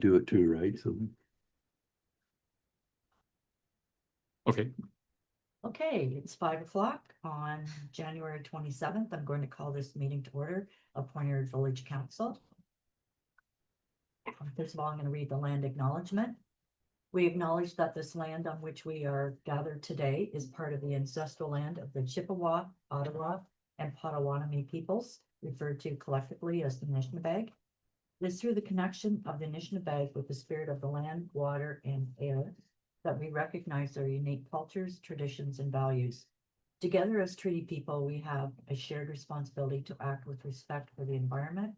do it too, right? So Okay, Okay, it's 5 o'clock on January 27th. I'm going to call this meeting to order of Pointer Village Council. First of all, I'm going to read the land acknowledgement. We acknowledge that this land on which we are gathered today is part of the ancestral land of the Chippewa, Ottawa, and Potawatomi peoples, referred to collectively as the Anishinaabe. It is through the connection of the Anishinaabe with the spirit of the land, water, and air that we recognize their unique cultures, traditions, and values. Together as treaty people, we have a shared responsibility to act with respect for the environment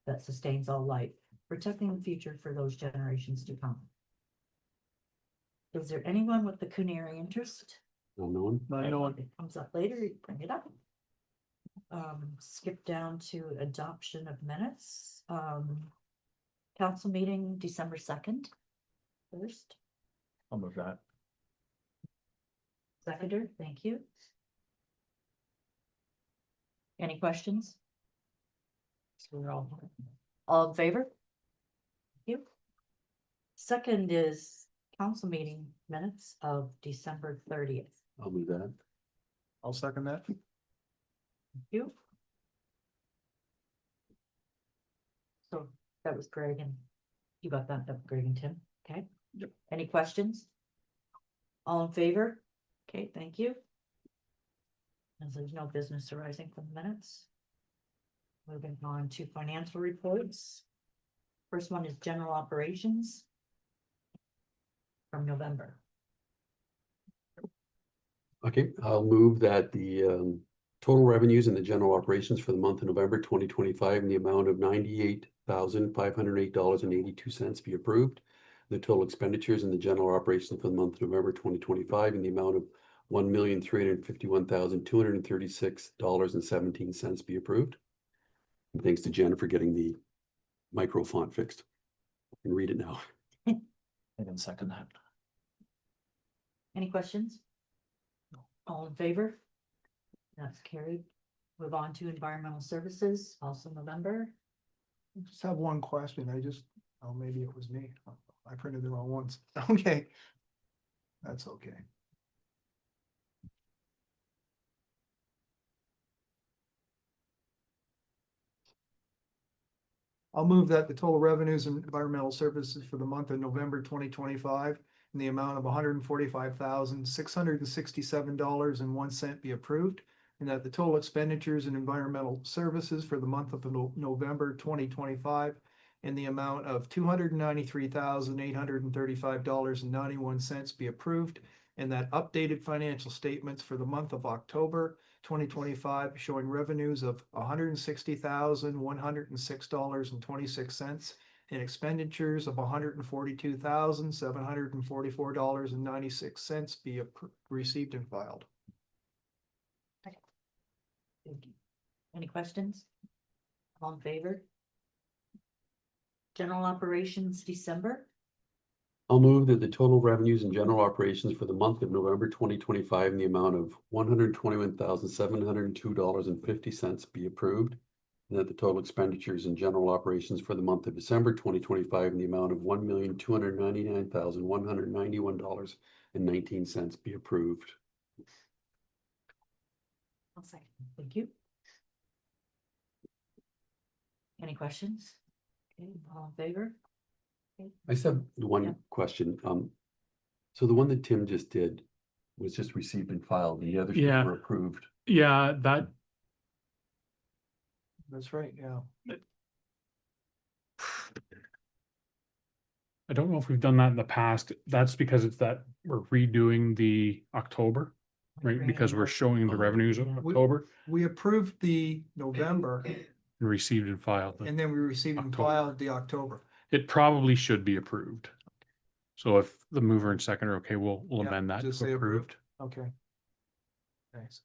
that sustains all life, protecting the future for those generations to come. Is there anyone with the Cooneri interest? no one. It comes up later, you bring it up. Skip down to adoption of minutes. Council meeting December 2nd. First, I'll move that. seconder, thank you. Any questions? So we're all in favor? Thank you. Second is council meeting minutes of December 30th. I'll move that. I'll second that. Thank you. So that was Greg and you got that, Greg and Tim, okay? Yep. Any questions? All in favor? Okay, thank you. As there's no business arising from the minutes. Moving on to financial reports. First one is general operations from November. Okay, I'll move that the total revenues in the general operations for the month of November 2025 in the amount of $98,508.82 be approved. The total expenditures in the general operations for the month of November 2025 in the amount of $1,351,236.17 be approved. And thanks to Jen for getting the micro font fixed. I can read it now. I can second that. Any questions? All in favor? That's carried. Move on to environmental services, also November. I just have one question. Oh, maybe it was me. I printed the wrong ones. Okay. That's okay. I'll move that the total revenues and environmental services for the month of November 2025 in the amount of $145,667.01 be approved, and that the total expenditures in environmental services for the month of November 2025 in the amount of $293,835.91 be approved, and that updated financial statements for the month of October 2025 showing revenues of $160,106.26 and expenditures of $142,744.96 be received and filed. Thank you. Any questions? All in favor? General operations, December. I'll move that the total revenues and general operations for the month of November 2025 in the amount of $121,702.50 be approved, and that the total expenditures in general operations for the month of December 2025 in the amount of $1,299,191.19 be approved. I'll second. Thank you. Any questions? Okay, all in favor? Okay. I just have Yeah. one question. So the one that Tim just did was just received and filed. The others Yeah. were approved. Yeah, that, That's right, yeah. I don't know if we've done that in the past. That's because it's that we're redoing the October, right? Because we're showing the revenues of Yeah. October We approved the November and received and filed. and then we received and October. filed the October. It probably should be approved. So if the mover and second are okay, we'll Yeah, amend that just to say approved. Okay. Thanks.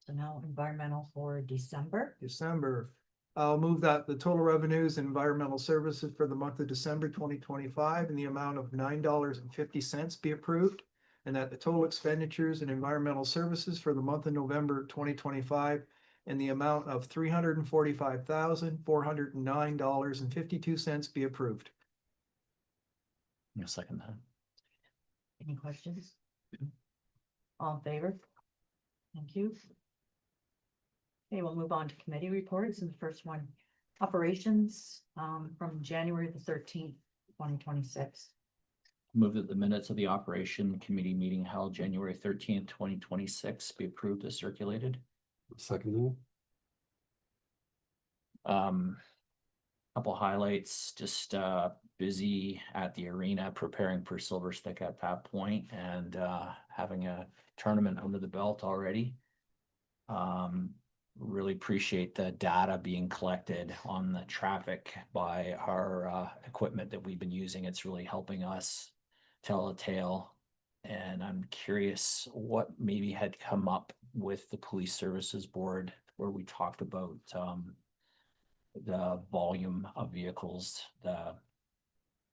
So now environmental for December. December. I'll move that the total revenues and environmental services for the month of December 2025 in the amount of $9.50 be approved, and that the total expenditures in environmental services for the month of November 2025 in the amount of $345,409.52 be approved. I'll second that. Any questions? All in favor? Thank you. Okay, we'll move on to committee reports, and the first one, operations, from January the 13th, 2026. Move that the minutes of the operation committee meeting held January 13th, 2026 be approved as circulated. Second Couple highlights, just busy at the arena preparing for Silver Stick at that point and having a tournament under the belt already. Really appreciate the data being collected on the traffic by our equipment that we've been using. It's really helping us tell a tale. And I'm curious what maybe had come up with the Police Services Board where we talked about the volume of vehicles,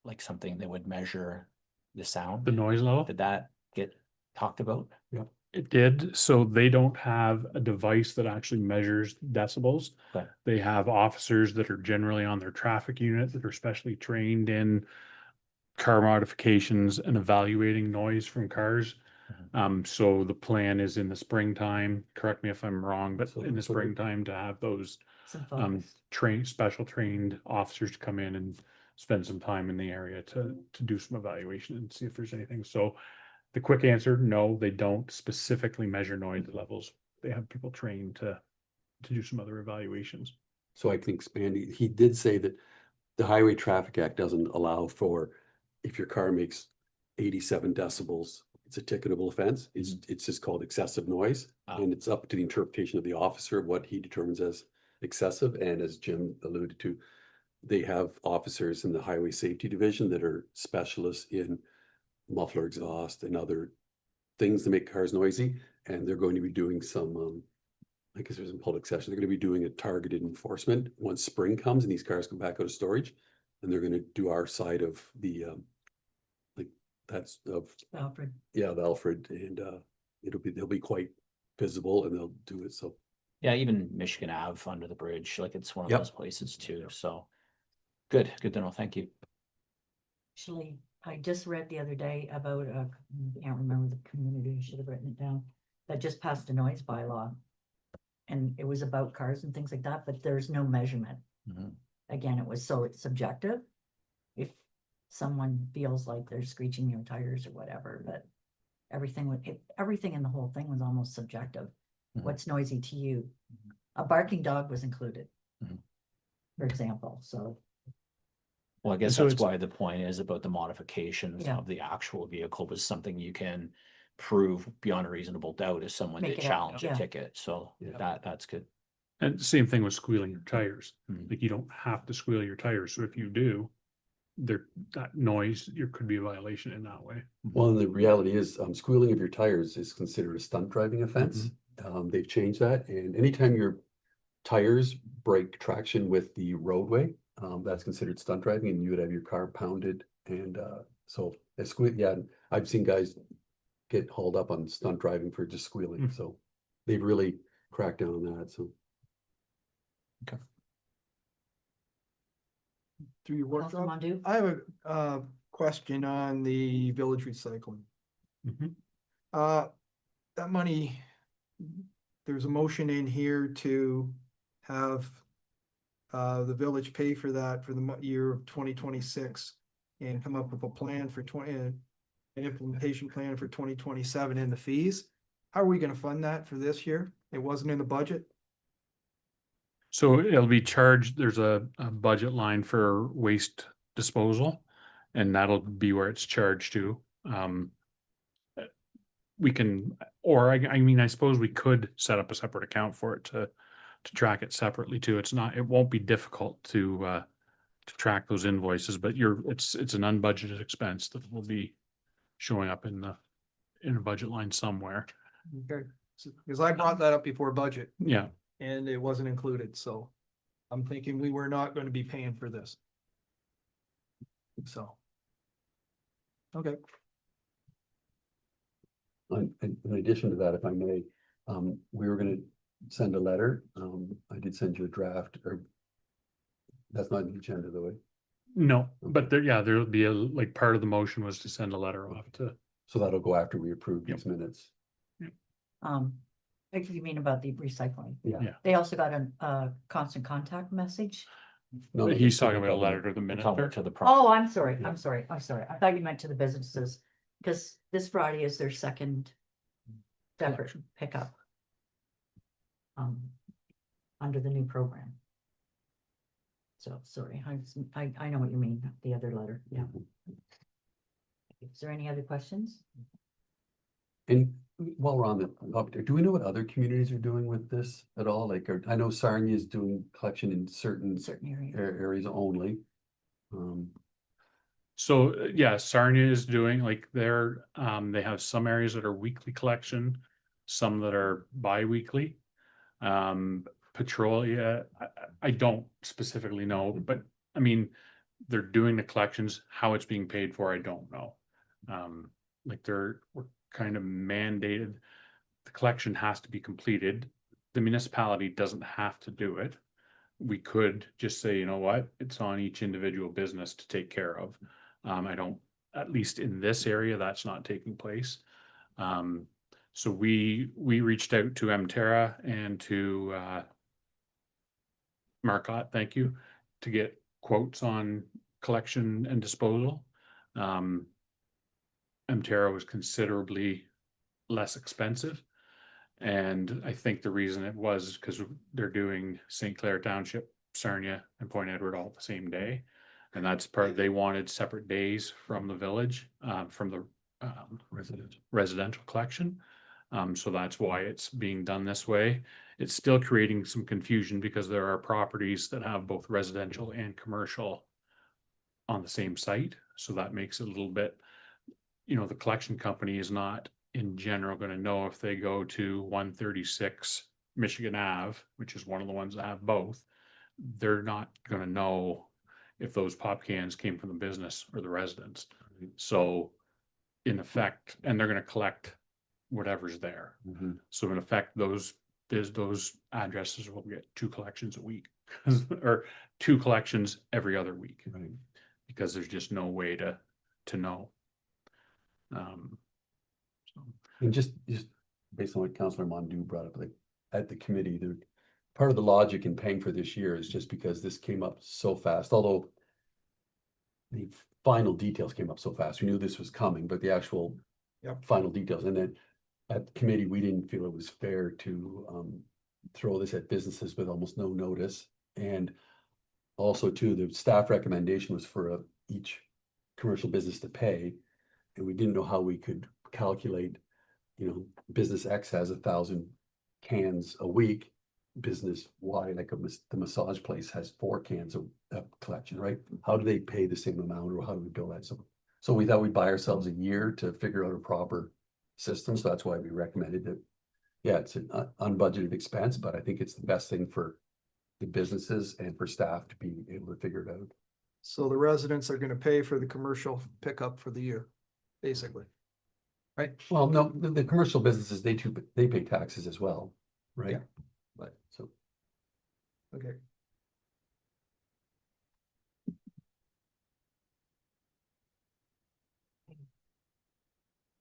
like something that would measure the sound. The noise level? Did that get talked about? It did, so they don't have a device that actually measures decibels. Okay. They have officers that are generally on their traffic unit that are specially trained in car modifications and evaluating noise from cars. So the plan is in the springtime, correct me if I'm wrong, but So- in the springtime to have those Some focus. special trained officers to come in and spend some time in the area to do some evaluation and see if there's anything. So the quick answer, no, they don't specifically measure noise levels. They have people trained to do some other evaluations. So I can expand, he did say that the Highway Traffic Act doesn't allow for, if your car makes 87 decibels, it's a ticketable offense. It's just called excessive noise. Ah. And it's up to the interpretation of the officer of what he determines as excessive. And as Jim alluded to, they have officers in the Highway Safety Division that are specialists in muffler exhaust and other things that make cars noisy. And they're going to be doing some, I guess there's a public session, they're going to be doing a targeted enforcement once spring comes and these cars come back out of storage. And they're going to do our side of the, like that's of, Alfred, yeah, the Alfred, and they'll be quite visible and they'll do it. So Yeah, even Michigan Ave under the bridge, like it's one of Yep. those places too. So good to know. Thank you. actually, I just read the other day about I can't remember the community, I should have written it down, that just passed a noise bylaw. And it was about cars and things like that, but there's no measurement. Mhm. Again, it's subjective. If someone feels like they're screeching your tires or whatever, but everything in the whole thing was almost subjective. Mhm. What's noisy to you? A barking dog was included. Mhm. For example, so Well, I guess so that's it's- why the point is about the modifications Yeah. of the actual vehicle was something you can prove beyond a reasonable doubt if someone Make did it up, challenge a yeah. ticket. So Yeah. that's good. And the same thing with squealing your tires. Mhm. Like you don't have to squeal your tires. So if you do, that noise, there could be a violation in that way. well, and the reality is, squealing of your tires is considered a stunt driving offense. They've changed that, and anytime your tires break traction with the roadway, that's considered stunt driving, and you would have your car pounded. And so a squeal, yeah, I've seen guys get hauled up on stunt driving for just squealing. Mm. So they've really cracked down on that. So Through your Councilor workshop, Mondu, I have a question on the village recycling. Mhm. That money, there's a motion in here to have the village pay for that for the year of 2026 and come up with a plan for an implementation plan for 2027 in the fees. How are we gonna fund that for this year? It wasn't in the budget? So it'll be charged, there's a budget line for waste disposal, and that'll be where it's charged to. We can, or I mean, I suppose we could set up a separate account for it to track it separately too. It won't be difficult to track those invoices, but it's an unbudgeted expense that will be showing up in a budget line somewhere. Okay, because I brought that up before budget Yeah, and it wasn't included, so I'm thinking we were not gonna be paying for this. So. Okay. in addition to that, if I may, we were gonna send a letter. I did send you a draft, or that's not in the agenda though. Eh? No, but there, yeah, there'll be like, part of the motion was to send a letter off to, So that'll go after we approve Yep. these minutes. Like you mean about the recycling? Yeah. They also got a constant contact message. No, no, he's the talking about a letter government. to the We're talking minister. about to the. Oh, I'm sorry, Yeah. I'm sorry, I'm sorry. I thought you meant to the businesses, because this Friday is their second separate Collection. pickup. Under the new program. So, sorry, I know what you mean, the other letter, yeah. Is there any other questions? And while we're on the, do we know what other communities are doing with this at all? Like, I know Sarnia is doing collection in certain Certain areas. areas only. So, yeah, Sarnia is doing like they have some areas that are weekly collection, some that are bi-weekly. Petrolia, I don't specifically know, but I mean, they're doing the collections, how it's being paid for, I don't know. Like we're kind of mandated, the collection has to be completed. The municipality doesn't have to do it. We could just say, you know what, it's on each individual business to take care of. I don't, at least in this area, that's not taking place. So we reached out to Mterra and to Marcotte, thank you, to get quotes on collection and disposal. Mterra was considerably less expensive. And I think the reason it was because they're doing St. Clair Township, Sarnia, and Point Edward all the same day. And that's they wanted separate days from the village, from the residential collection. So that's why it's being done this way. It's still creating some confusion because there are properties that have both residential and commercial on the same site. So that makes it a little bit, the collection company is not in general going to know if they go to 136 Michigan Ave, which is one of the ones that have both. They're not going to know if those pop cans came from the business or the residents. So in effect, and they're going to collect whatever's there. So in effect, those addresses will get 2 collections a week or 2 collections every other week, Right. because there's just no way to know. And just based on what Councillor Mondu brought up, like at the committee, part of the logic in paying for this year is just because this came up so fast, although the final details came up so fast. We knew this was coming, but the actual final details. And then at the committee, we didn't feel it was fair to throw this at businesses with almost no notice. And also too, the staff recommendation was for each commercial business to pay. And we didn't know how we could calculate, business X has 1,000 cans a week. Business Y, like the massage place, has 4 cans of collection, right? How do they pay the same amount, or how do we bill that? So we thought we'd buy ourselves a year to figure out a proper system. So that's why we recommended it. Yeah, it's an unbudgeted expense, but I think it's the best thing for the businesses and for staff to be able to figure it out. So the residents are gonna pay for the commercial pickup for the year, basically. Right? Well, no, the commercial businesses, they pay taxes as well, right? Yeah. But so. Okay.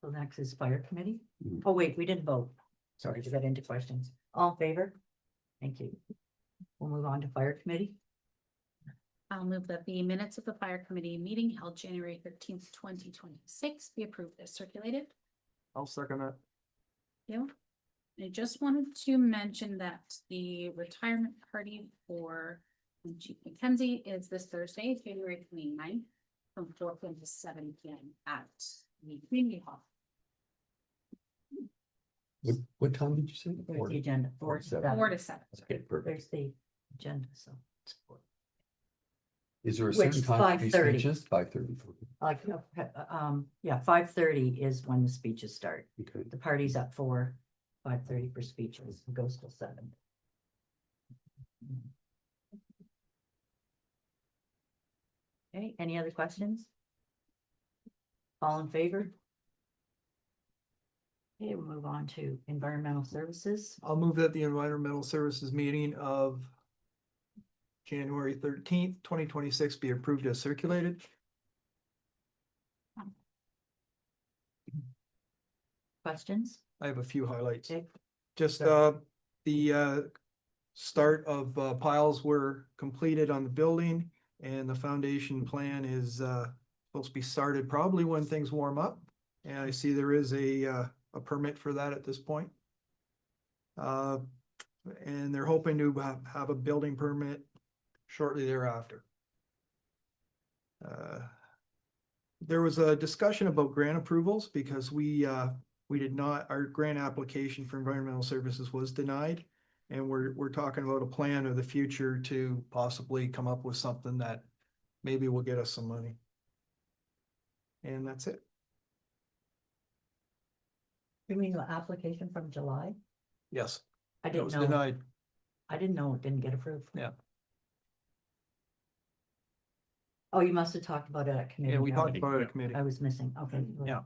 So next is fire committee. Mhm. Oh, wait, we didn't vote. Sorry to get into questions. All in favor? Thank you. We'll move on to fire committee. I'll move that the minutes of the fire committee meeting held January 13th, 2026 be approved as circulated. I'll second that. Yeah. I just wanted to mention that the retirement party for Chief Mackenzie is this Thursday, January 29th, from 4 p.m. to 7 p.m. at the community hall. What time did you say? There's the agenda. 4 to 7. 4 to 7. Okay, perfect. There's the agenda, so. Is there a Which certain is time for these 5:30. speeches? 5:30. Like, yeah, 5:30 is when the speeches start. Okay. The party's at 4, 5:30 for speeches, it goes till 7. Okay, any other questions? All in favor? Okay, we'll move on to environmental services. I'll move that the environmental services meeting of January 13th, 2026 be approved as circulated. Questions? I have a few highlights. Okay, Just Sure. the start of piles were completed on the building and the foundation plan is supposed to be started probably when things warm up. And I see there is a permit for that at this point. And they're hoping to have a building permit shortly thereafter. There was a discussion about grant approvals because we did not, our grant application for environmental services was denied. And we're talking about a plan of the future to possibly come up with something that maybe will get us some money. And that's it. You mean the application from July? Yes, I it didn't was know, denied. I didn't know it didn't get approved. Yeah. Oh, you must have talked about it at committee. Yeah, we talked already. about it at committee. I was missing, okay. Yeah.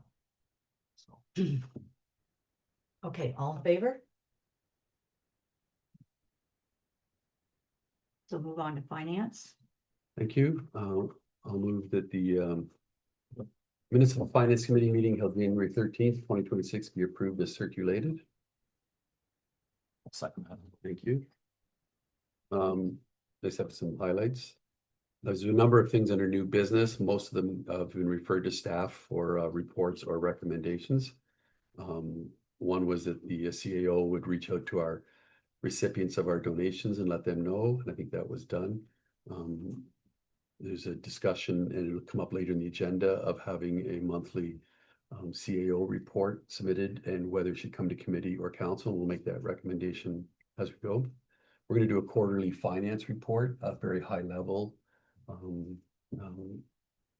Okay, all in favor? So move on to finance. Thank you. I'll move that the minutes of the Finance Committee meeting held January 13th, 2026 be approved as circulated. Second that. Thank you. Let's have some highlights. There's a number of things under new business. Most of them have been referred to staff for reports or recommendations. One was that the CAO would reach out to our recipients of our donations and let them know, and I think that was done. There's a discussion, and it'll come up later in the agenda, of having a monthly CAO report submitted, and whether it should come to committee or council. We'll make that recommendation as we go. We're going to do a quarterly finance report at very high level.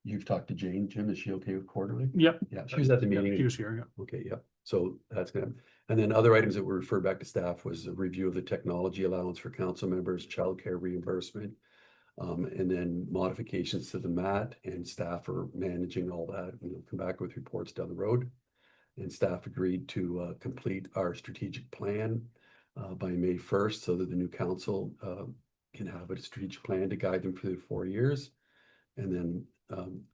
You've talked to Jane. Jim, is she okay with quarterly? Yep. Yeah, she was at the Yeah, meeting. She was here, yeah. Okay, yeah, so that's gonna, and then other items that were referred back to staff was a review of the technology allowance for council members, childcare reimbursement. And then modifications to the MAT, and staff are managing all that, and we'll come back with reports down the road. And staff agreed to complete our strategic plan by May 1st, so that the new council can have a strategic plan to guide them for the 4 years. And then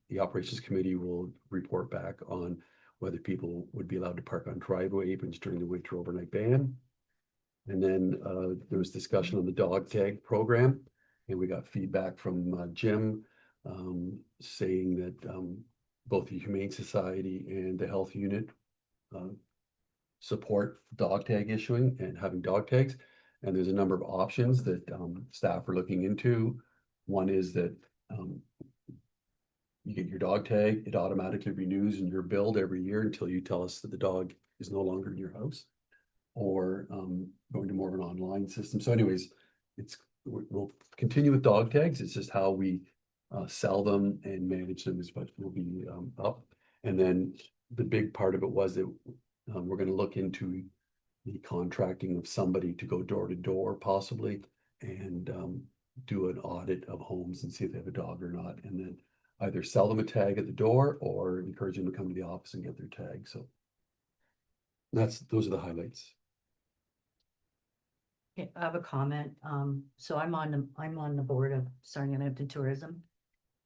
the operations committee will report back on whether people would be allowed to park on driveway aprons during the winter overnight ban. And then there was discussion on the dog tag program, and we got feedback from Jim saying that both the Humane Society and the Health Unit support dog tag issuing and having dog tags. And there's a number of options that staff are looking into. One is that you get your dog tag, it automatically renews in your billed every year until you tell us that the dog is no longer in your house. Or going to more of an online system. So anyways, we'll continue with dog tags. It's just how we sell them and manage them is what will be up. And then the big part of it was that we're going to look into the contracting of somebody to go door to door possibly, and do an audit of homes and see if they have a dog or not, and then either sell them a tag at the door or encourage them to come to the office and get their tag. So those are the highlights. Okay, I have a comment. So I'm on the board of Sarnia Hampton Tourism.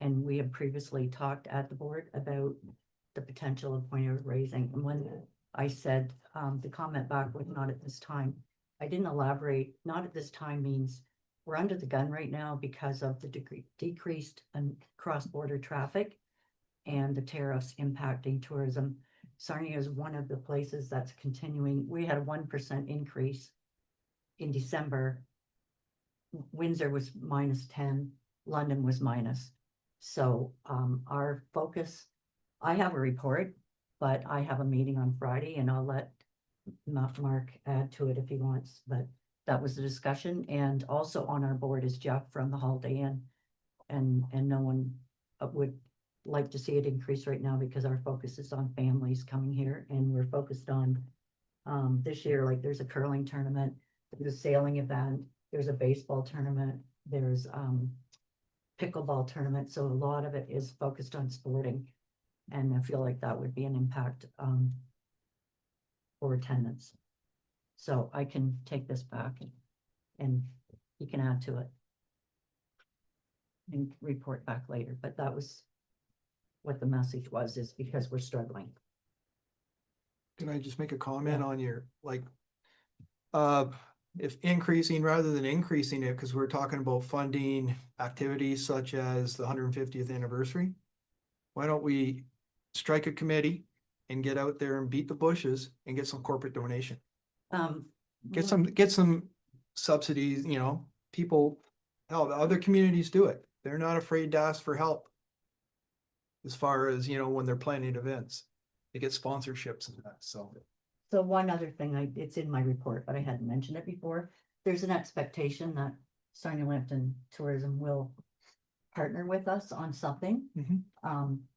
And we have previously talked at the board about the potential of point of raising. And when I said the comment back was not at this time, I didn't elaborate. Not at this time means we're under the gun right now because of the decreased cross-border traffic and the tariffs impacting tourism. Sarnia is one of the places that's continuing. We had a 1% increase in December. Windsor was -10, London was minus. So our focus, I have a report, but I have a meeting on Friday and I'll let Mark add to it if he wants, but that was the discussion. And also on our board is Jeff from the Holiday Inn, and no one would like to see it increase right now because our focus is on families coming here, and we're focused on this year, like there's a curling tournament, there's a sailing event, there's a baseball tournament, there's pickleball tournament. So a lot of it is focused on sporting, and I feel like that would be an impact for attendance. So I can take this back and he can add to it. And report back later, but that was what the message was, is because we're struggling. Can I just make a comment Yeah. on your, like, if increasing rather than increasing it, because we're talking about funding activities such as the 150th anniversary. Why don't we strike a committee and get out there and beat the bushes and get some corporate donation? Get some subsidies, you know, people, hell, other communities do it. They're not afraid to ask for help. As far as, you know, when they're planning events, they get sponsorships and that, so. So one other thing, it's in my report, but I hadn't mentioned it before. There's an expectation that Sarnia Lambton Tourism will partner with us on something.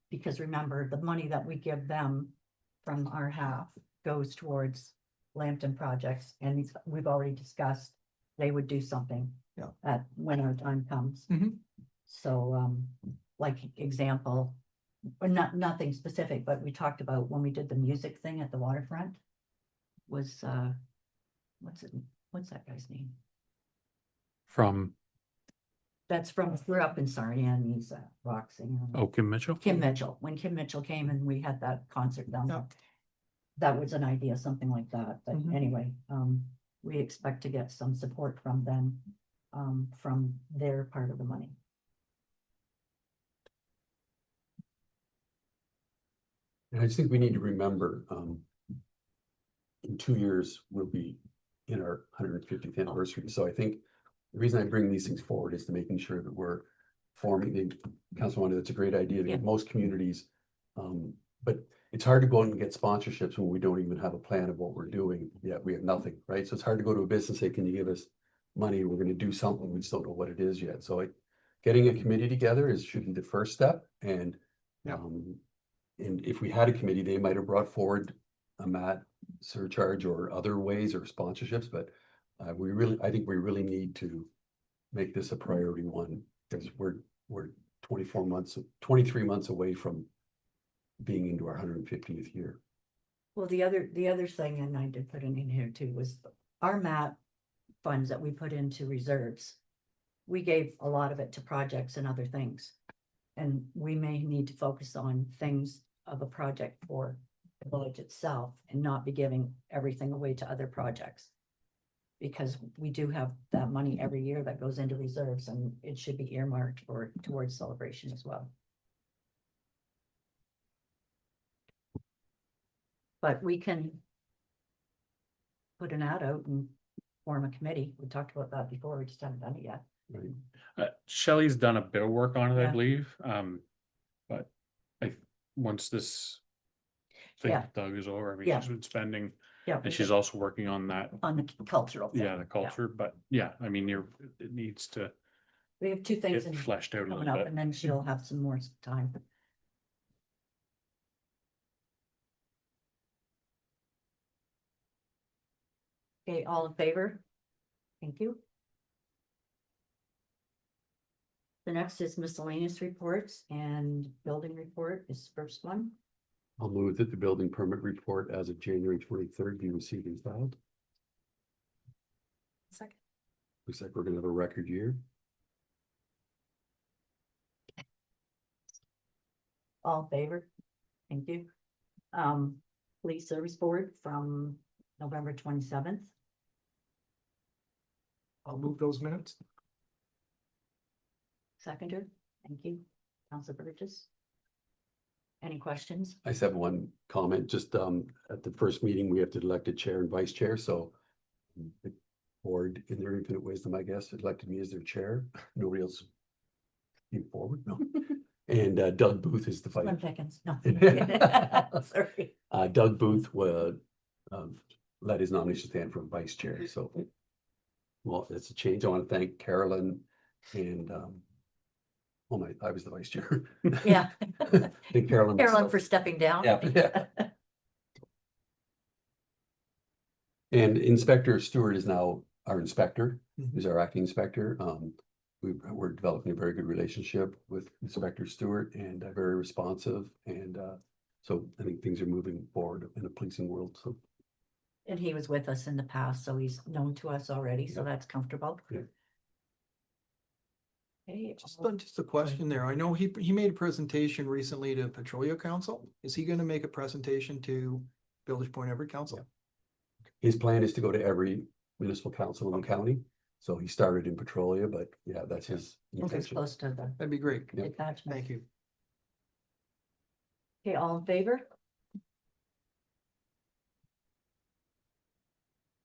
Because remember, the money that we give them from our half goes towards Lambton projects, and we've already discussed they would do something. Yeah. When our time comes. Mhm. So, like example, or nothing specific, but we talked about when we did the music thing at the waterfront. Was, what's that guy's name? From, We're up in Sarnia, and he's a rock singer. oh, Kim Mitchell? Kim Mitchell, when Kim Mitchell came and we had that concert down there. Yeah. That was an idea, something like that, but Mhm. anyway, we expect to get some support from them. From their part of the money. And I just think we need to remember, in 2 years, we'll be in our 150th anniversary. So I think the reason I bring these things forward is to making sure that we're forming, Councilwoman, that's a great idea to Yeah. get most communities. But it's hard to go out and get sponsorships when we don't even have a plan of what we're doing. Yet we have nothing, right? So it's hard to go to a business and say, can you give us money? We're gonna do something. We just don't know what it is yet. So getting a committee together should be the first step. And Yeah. and if we had a committee, they might have brought forward a MAT surcharge or other ways or sponsorships, but I think we really need to make this a priority one, because we're 23 months away from being into our 150th year. Well, the other thing, and I did put it in here too, was our MAP funds that we put into reserves. We gave a lot of it to projects and other things. And we may need to focus on things of a project for the village itself and not be giving everything away to other projects. Because we do have that money every year that goes into reserves, and it should be earmarked towards celebration as well. But we can put an ad out and form a committee. We talked about that before, we just haven't done it yet. Right. Shelley's done a bit of work on it, I Yeah. believe, but once this thing Yeah. with Doug is over, I mean, Yeah. she's been spending, Yeah. and she's also working on that, On the cultural thing. the culture, but yeah, I mean, it needs to We have two get things fleshed out a coming little up, bit. and then she'll have some more time. Okay, all in favor? Thank you. The next is miscellaneous reports, and building report is first one. I'll move that the building permit report as of January 23rd be received and filed. Second. Looks like we're gonna have a record year. All in favor? Thank you. Police Service Board from November 27th. I'll move those minutes. Seconder, thank you. Councilor Burgess. Any questions? I just have one comment, just at the first meeting, we have to elect a chair and vice chair, so the board in their infinite wisdom, I guess, elected me as their chair. Nobody else came forward, no. And Doug Booth is the Slim vice. Pickens, no. Sorry. Doug Booth would let his nomination stand for vice chair, so. Well, it's a change. I want to thank Carolyn and I was the vice chair. Yeah. Thank Carolyn. Carolyn for stepping down. Yeah. And Inspector Stewart is now our inspector, who's our acting inspector. We're developing a very good relationship with Inspector Stewart, and very responsive, and so I think things are moving forward in the policing world, so And he was with us in the past, so he's known to us already, so Yep. that's comfortable. Yeah. Okay, Just a question there. I know he made a presentation recently to Petrolia Council. Is he gonna make a presentation to Village Point Everett Council? His plan is to go to every municipal council in the county. So he started in Petrolia, but yeah, that's his it's intention. close to the That'd be great. Yep. attachment. Thank you. Okay, all in favor?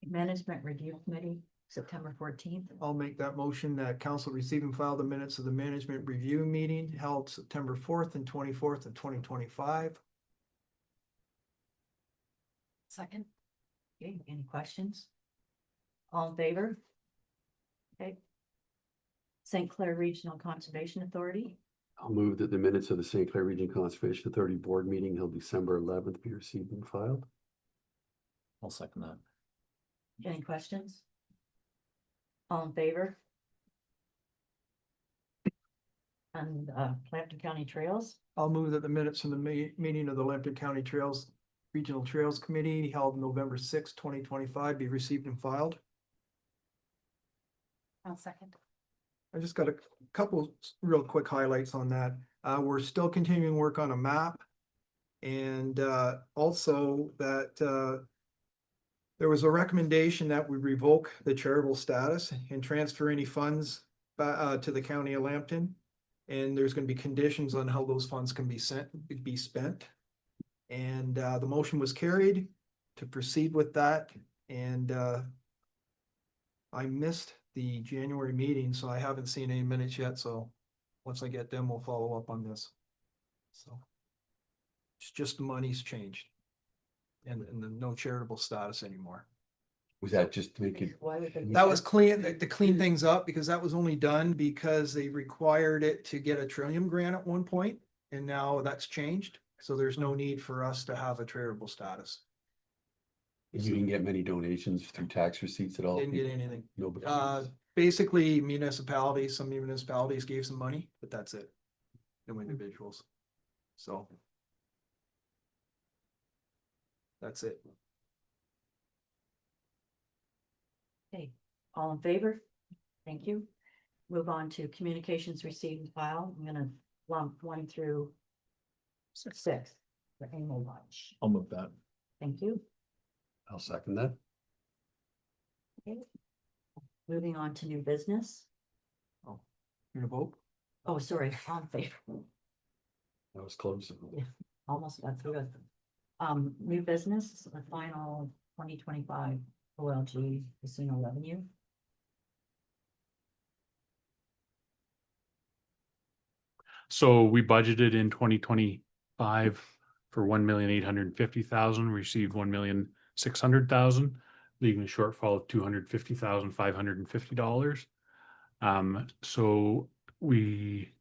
Management Review Committee, September 14th. I'll make that motion that council receive and file the minutes of the management review meeting held September 4th and 24th of 2025. Second. Okay, any questions? All in favor? Okay. St. Clair Regional Conservation Authority, I'll move that the minutes of the St. Clair Region Conservation Authority Board meeting held December 11th be received and filed. I'll second that. any questions? All in favor? And Lambton County Trails, I'll move that the minutes from the meeting of the Lambton County Trails Regional Trails Committee held November 6th, 2025 be received and filed. I'll second. I just got a couple real quick highlights on that. We're still continuing work on a map. And also that there was a recommendation that we revoke the charitable status and transfer any funds to the county of Lambton. And there's gonna be conditions on how those funds can be spent. And the motion was carried to proceed with that. And I missed the January meeting, so I haven't seen any minutes yet, so once I get them, we'll follow up on this. So. It's just the money's changed. And the no charitable status anymore. Was that just to make it? why would they? That was to clean things up, because that was only done because they required it to get a Trillium grant at one point, and now that's changed. So there's no need for us to have a charitable status. You didn't get many donations through tax receipts at all? Didn't get anything. Nobody. Basically municipalities, some municipalities gave some money, but that's it. No individuals. So. That's it. Okay, all in favor? Thank you. Move on to communications received and filed. I'm gonna lump 1 through 6 for annual lunch. I'll move that. Thank you. I'll second that. Okay. Moving on to new business. You gonna vote? Oh, sorry, on favor. That was close. Yeah. Almost got through it. New business, the final 2025 OLG casino revenue. So we budgeted in 2025 for 1,850,000, received 1,600,000, leaving a shortfall of $250,550. So we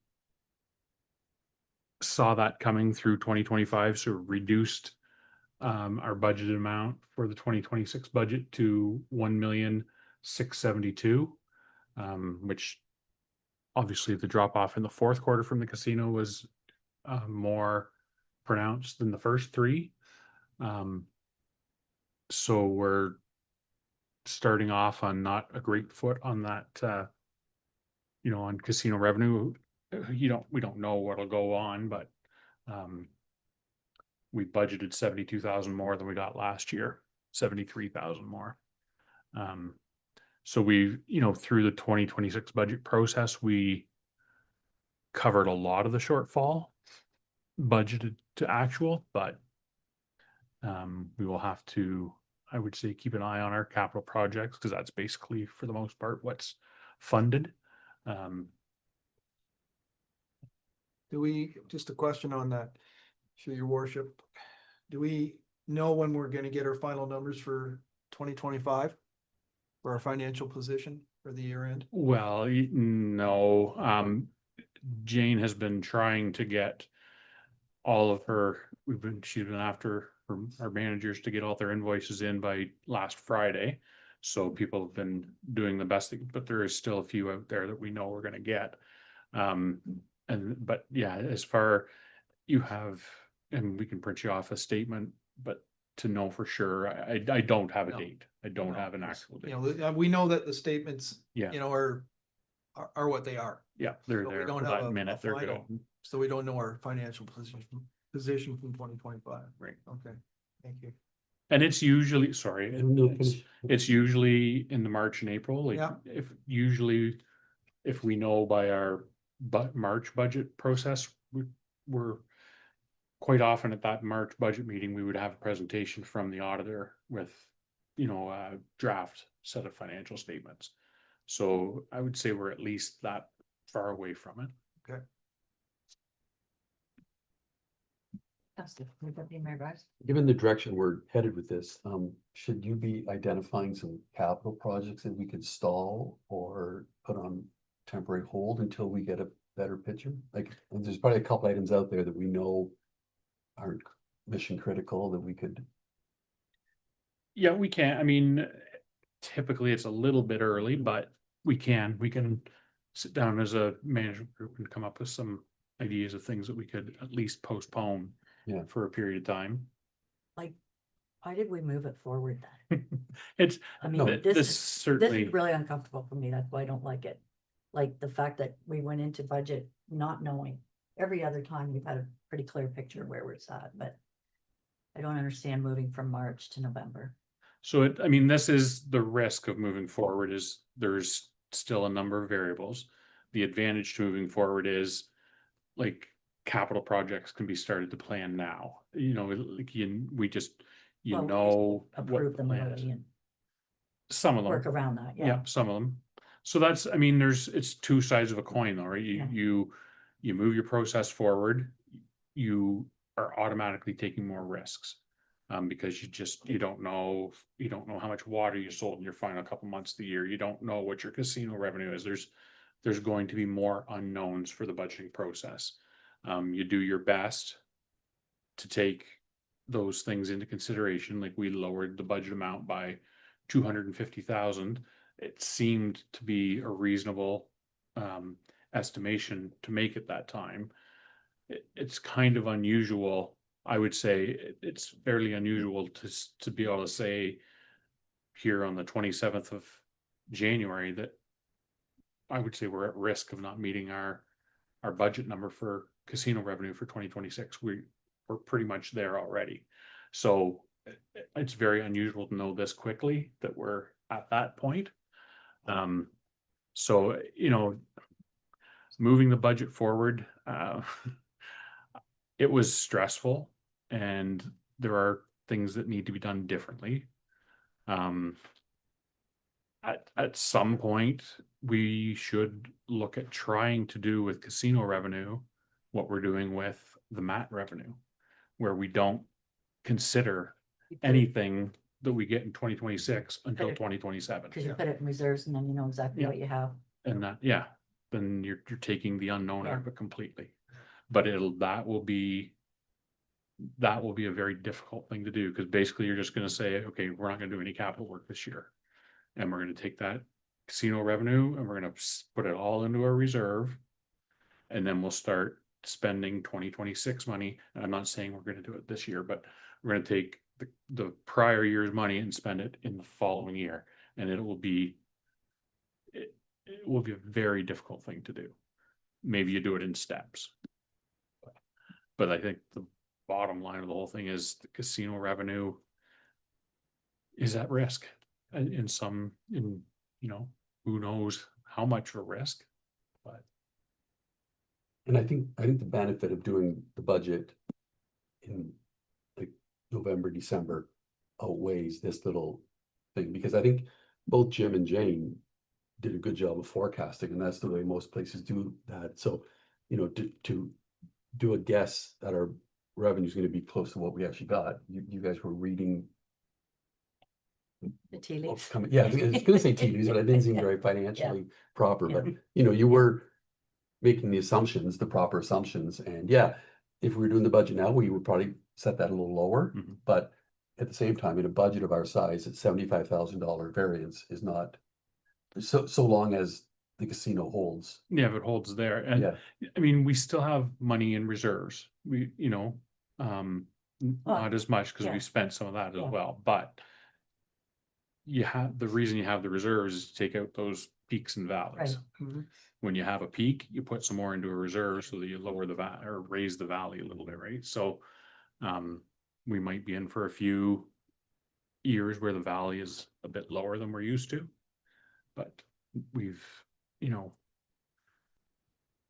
saw that coming through 2025, so reduced our budgeted amount for the 2026 budget to 1,672,000, which obviously the drop off in the fourth quarter from the casino was more pronounced than the first three. So we're starting off on not a great foot on that, on casino revenue. We don't know what'll go on, but we budgeted 72,000 more than we got last year, 73,000 more. So we, through the 2026 budget process, we covered a lot of the shortfall budgeted to actual, but we will have to, I would say, keep an eye on our capital projects, because that's basically for the most part what's funded. Just a question on that, through your worship, do we know when we're gonna get our final numbers for 2025? For our financial position for the year end? Well, no, Jane has been trying to get all of her, she's been after our managers to get all their invoices in by last Friday. So people have been doing the best, but there is still a few out there that we know we're gonna get. But yeah, as far you have, and we can print you off a statement, but to know for sure. I don't have a No, date. I don't No, have an it's- actual You date. know, we know that the statements, Yeah. you know, are what they are. Yeah, they're But we there don't for have that a minute. They're good. final. So we don't know our financial position from 2025. Right. Okay, thank you. And it's usually, sorry, No, it's, finish. it's usually in the March and April, like Yeah. if we know by our March budget process, we're quite often at that March budget meeting, we would have a presentation from the auditor with, a draft set of financial statements. So I would say we're at least that far away from it. That's the, would that be my advice? Given the direction we're headed with this, should you be identifying some capital projects that we could stall or put on temporary hold until we get a better picture? Like, and there's probably a couple items out there that we know aren't mission critical that we could. Yeah, we can. I mean, typically it's a little bit early, but we can sit down as a management group and come up with some ideas of things that we could at least postpone. Yeah. For a period of time. Like, why did we move it forward then? It's, I mean, No, this this is certainly, really uncomfortable for me. That's why I don't like it. Like the fact that we went into budget not knowing. Every other time we've had a pretty clear picture of where we're at, but I don't understand moving from March to November. so I mean, this is the risk of moving forward is there's still a number of variables. The advantage to moving forward is like capital projects can be started to plan now, like we just, Well, we know. what Approve the them plan is. early and Some of them. work around that, yeah. Yeah, some of them. So that's, I mean, it's two sides of a coin though, right? Yeah. You move your process forward, you are automatically taking more risks. Because you don't know how much water you sold in your final couple months of the year. You don't know what your casino revenue is. There's going to be more unknowns for the budgeting process. You do your best to take those things into consideration, like we lowered the budget amount by 250,000. It seemed to be a reasonable estimation to make at that time. It's kind of unusual. I would say it's fairly unusual to be able to say here on the 27th of January that I would say we're at risk of not meeting our budget number for casino revenue for 2026. We're pretty much there already. So it's very unusual to know this quickly that we're at that point. So, moving the budget forward, it was stressful and there are things that need to be done differently. At some point, we should look at trying to do with casino revenue what we're doing with the MAT revenue, where we don't consider anything that we get in 2026 until Better. 2027. Cause you put it in reserves and then you know exactly Yeah. what you have. And that, then you're taking the unknown out Yeah. of it completely. But that will be a very difficult thing to do, because basically you're just gonna say, okay, we're not gonna do any capital work this year. And we're gonna take that casino revenue and we're gonna put it all into a reserve. And then we'll start spending 2026 money. And I'm not saying we're gonna do it this year, but we're gonna take the prior year's money and spend it in the following year. And it will be a very difficult thing to do. Maybe you do it in steps. But I think the bottom line of the whole thing is the casino revenue is at risk who knows how much of a risk, but. And I think the benefit of doing the budget in like November, December outweighs this little thing, because I think both Jim and Jane did a good job of forecasting, and that's the way most places do that. So, to do a guess that our revenue is going to be close to what we actually got. You guys were reading. The tea leaves. Yeah, I was going to say tea leaves, but I didn't seem very financially proper. But you were making the proper assumptions, and if we were doing the budget now, we would probably set that a little lower. Mhm. But at the same time, in a budget of our size, at $75,000 variance is not so long as the casino holds. Yeah, if it holds there. And Yeah, I mean, we still have money in reserves. Not as much, because yeah. we spent some of that Yeah. as well, but the reason you have the reserves is to take out those peaks and valleys. Mhm. When you have a peak, you put some more into a reserve so that you lower the or raise the valley a little bit, right? So we might be in for a few years where the valley is a bit lower than we're used to. But we've, you know,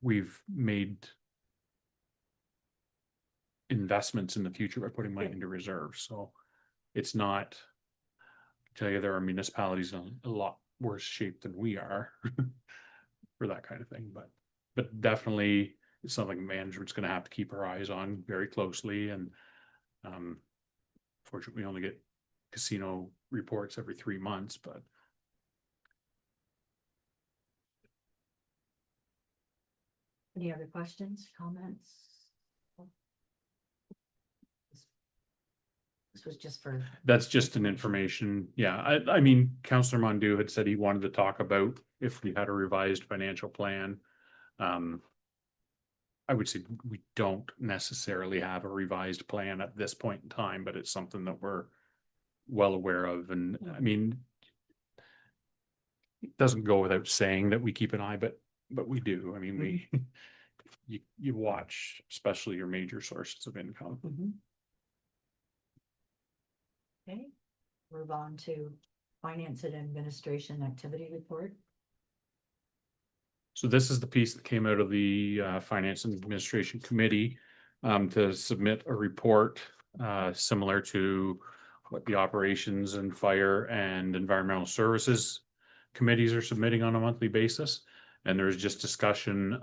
we've made investments in the future by putting money Yeah. into reserves, so it's not, I tell you, there are municipalities in a lot worse shape than we are for that kind of thing, but definitely it's something management's gonna have to keep our eyes on very closely, and fortunately, we only get casino reports every 3 months, but Any other questions, comments? This was just for, that's just an information. Yeah, I mean, Councillor Mondu had said he wanted to talk about if we had a revised financial plan. I would say we don't necessarily have a revised plan at this point in time, but it's something that we're well aware of. And I mean, it doesn't go without saying that we keep an eye, but we do. I mean, we you watch, especially your major sources of income. okay, move on to finance and administration activity report. So this is the piece that came out of the Finance and Administration Committee to submit a report similar to what the Operations and Fire and Environmental Services committees are submitting on a monthly basis. And there's just discussion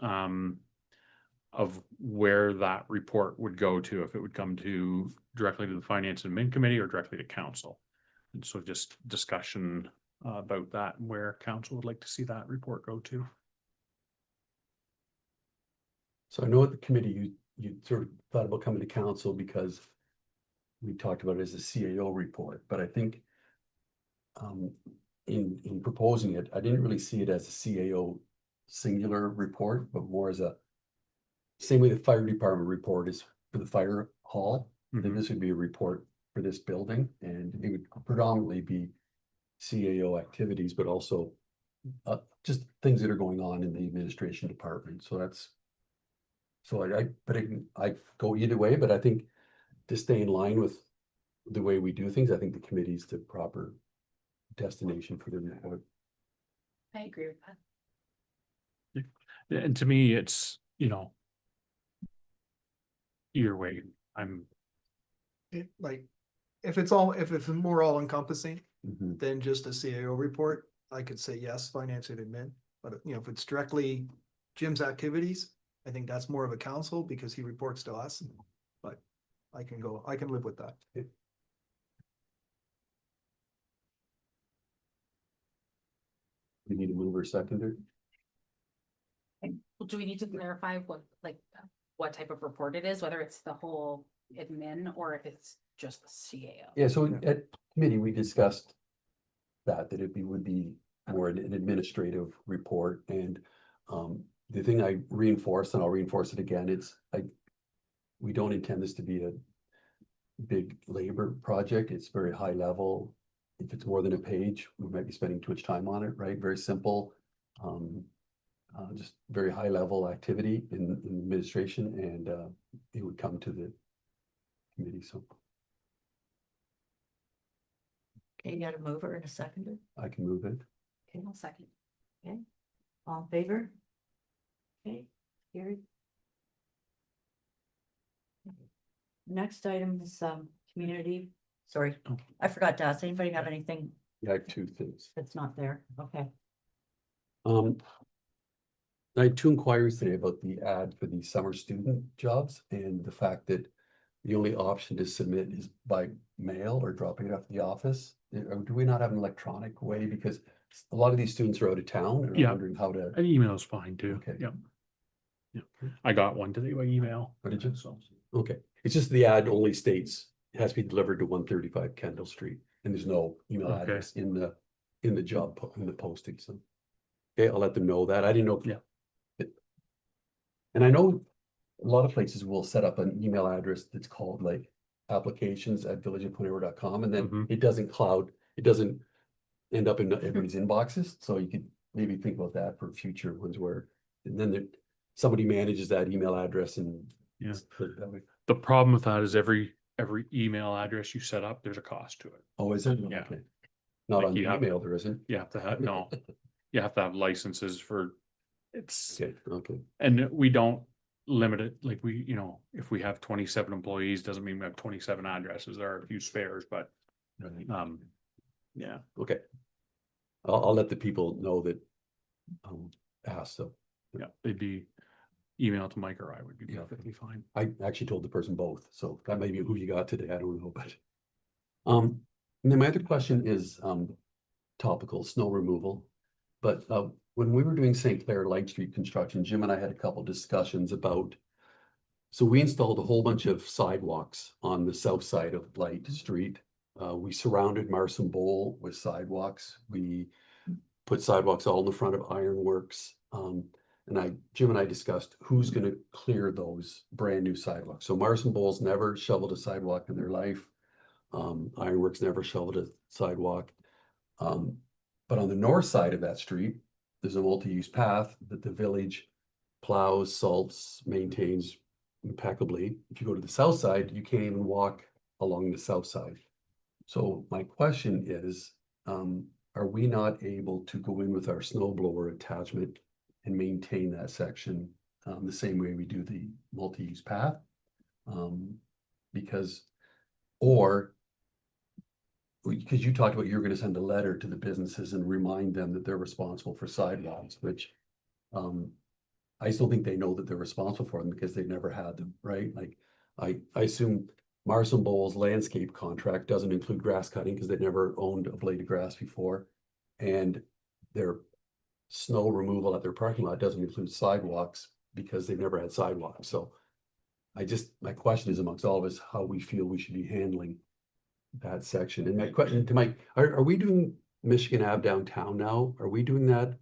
of where that report would go to, if it would come to directly to the Finance and Admin Committee or directly to Council. And so just discussion about that and where Council would like to see that report go to. So I know at the committee, you sort of thought about coming to council because we talked about it as a CAO report, but I think in proposing it, I didn't really see it as a CAO singular report, but more as a same way the fire department report is for the fire hall, then this would be a report for this building, and it would predominantly be CAO activities, but also just things that are going on in the administration department. So that's, so I go either way, but I think to stay in line with the way we do things, I think the committee's the proper destination for the report. I agree with that. And to me, it's, you know, either way, I'm, Like, if it's more all encompassing Mhm. than just a CAO report, I could say yes, finance and admin. But you know, if it's directly Jim's activities, I think that's more of a council because he reports to us. But I can live with that. You need a mover seconder? Well, do we need to clarify what type of report it is, whether it's the whole admin or if it's just the CAO? Yeah, so at committee, we discussed that it would be more an administrative report, and the thing I reinforced, and I'll reinforce it again, we don't intend this to be a big labor project. It's very high level. If it's more than a page, we might be spending too much time on it, right? Very simple. Just very high level activity in administration, and it would come to the committee, so Okay, you got a mover and a seconder? I can move it. Okay, I'll second. all in favor? Okay, carried. Next item is community, sorry, Oh. I forgot to ask, anybody have anything Yeah, I have two things. that's not there? Okay, I had two inquiries today about the ad for the summer student jobs and the fact that the only option to submit is by mail or dropping it off at the office. Do we not have an electronic way? Because a lot of these students are out of town and I'm Yeah. wondering how to, an email is fine too. Okay. Yep. Yep. I got one today by email. What did you? So, okay. It's just the ad only states it has to be delivered to 135 Kendall Street and there's no email Okay. address in the job, in the posting, so. Okay, I'll let them know that. I didn't know. Yeah. And I know a lot of places will set up an email address that's called like applications@villageofponewer.com, and then Mhm. it doesn't cloud, it doesn't end up in everybody's inboxes, so you could maybe think about that for future ones where, and then somebody manages that email address and. Yeah. put it that way. The problem with that is every email address you set up, there's a cost to it. Oh, is it? Yeah. Okay. Not Like on the you have- email, there isn't? You have to have, no, you have to have licenses for, it's, Okay, and we don't limit it, like we, you know, if we have 27 employees, doesn't mean we have 27 addresses, there are a few spares, but, right, yeah. okay. I'll let the people know that, ask, so. Yeah, they'd be email to Mike or I would be Yeah. perfectly fine. I actually told the person both, so that may be who you got today, I don't know, but. And then my other question is, topical, snow removal. But, when we were doing St. Clair Light Street construction, Jim and I had a couple discussions about. So we installed a whole bunch of sidewalks on the south side of Light Street. We surrounded Marson Bowl with sidewalks. We put sidewalks all in the front of Ironworks. And Jim and I discussed who's gonna clear those brand new sidewalks. So Marson Bowl's never shoveled a sidewalk in their life. Ironworks never shoveled a sidewalk. But on the north side of that street, there's a multi-use path that the village plows, salts, maintains impeccably. If you go to the south side, you can't even walk along the south side. So my question is, are we not able to go in with our snow blower attachment and maintain that section the same way we do the multi-use path? Because you talked about you're gonna send a letter to the businesses and remind them that they're responsible for sidewalks, which I still think they know that they're responsible for them because they've never had them, right? Like, I assume Marson Bowl's landscape contract doesn't include grass cutting because they've never owned a blade of grass before. And their snow removal at their parking lot doesn't include sidewalks because they've never had sidewalks. So my question is amongst all of us, how we feel we should be handling that section. And my question to Mike, are we doing Michigan Ave downtown now? Are we doing that?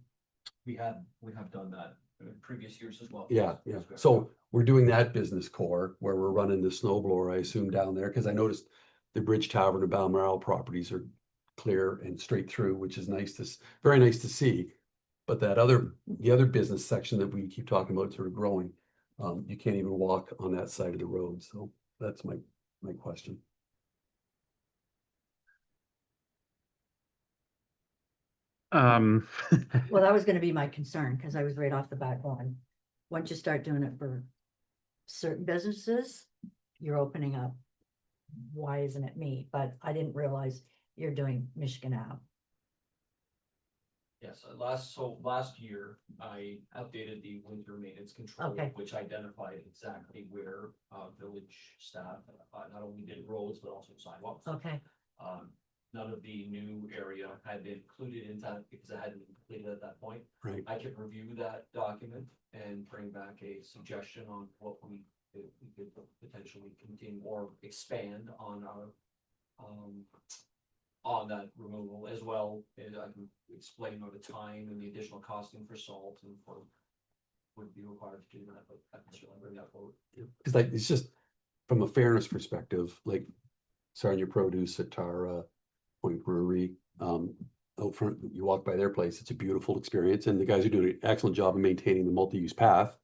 We have done that in previous years as well. Yeah, yeah. So we're doing that business core where we're running the snow blower, I assume, down there, because I noticed the Bridge Tavern and Balmoral properties are clear and straight through, which is very nice to see. But the other business section that we keep talking about sort of growing, you can't even walk on that side of the road. So that's my question. Well, that was gonna be my concern, because I was right off the bat going, once you start doing it for certain businesses, you're opening up, why isn't it me? But I didn't realize you're doing Michigan Ave. Yes, last year, I updated the winter maintenance control, Okay. which identified exactly where, village staff, not only did roads, but also sidewalks. Okay, None of the new area had been included in that because it hadn't been completed at that point. Right. I can review that document and bring back a suggestion on what we could potentially continue or expand on our, on that removal as well. And I can explain the time and the additional costing for salt and for would be required to do that, but I can certainly bring that forward. Because like, it's just from a fairness perspective, like Sarnia Produce at Tara, Point Brewery, out front, you walk by their place, it's a beautiful experience, and the guys are doing an excellent job of maintaining the multi-use path.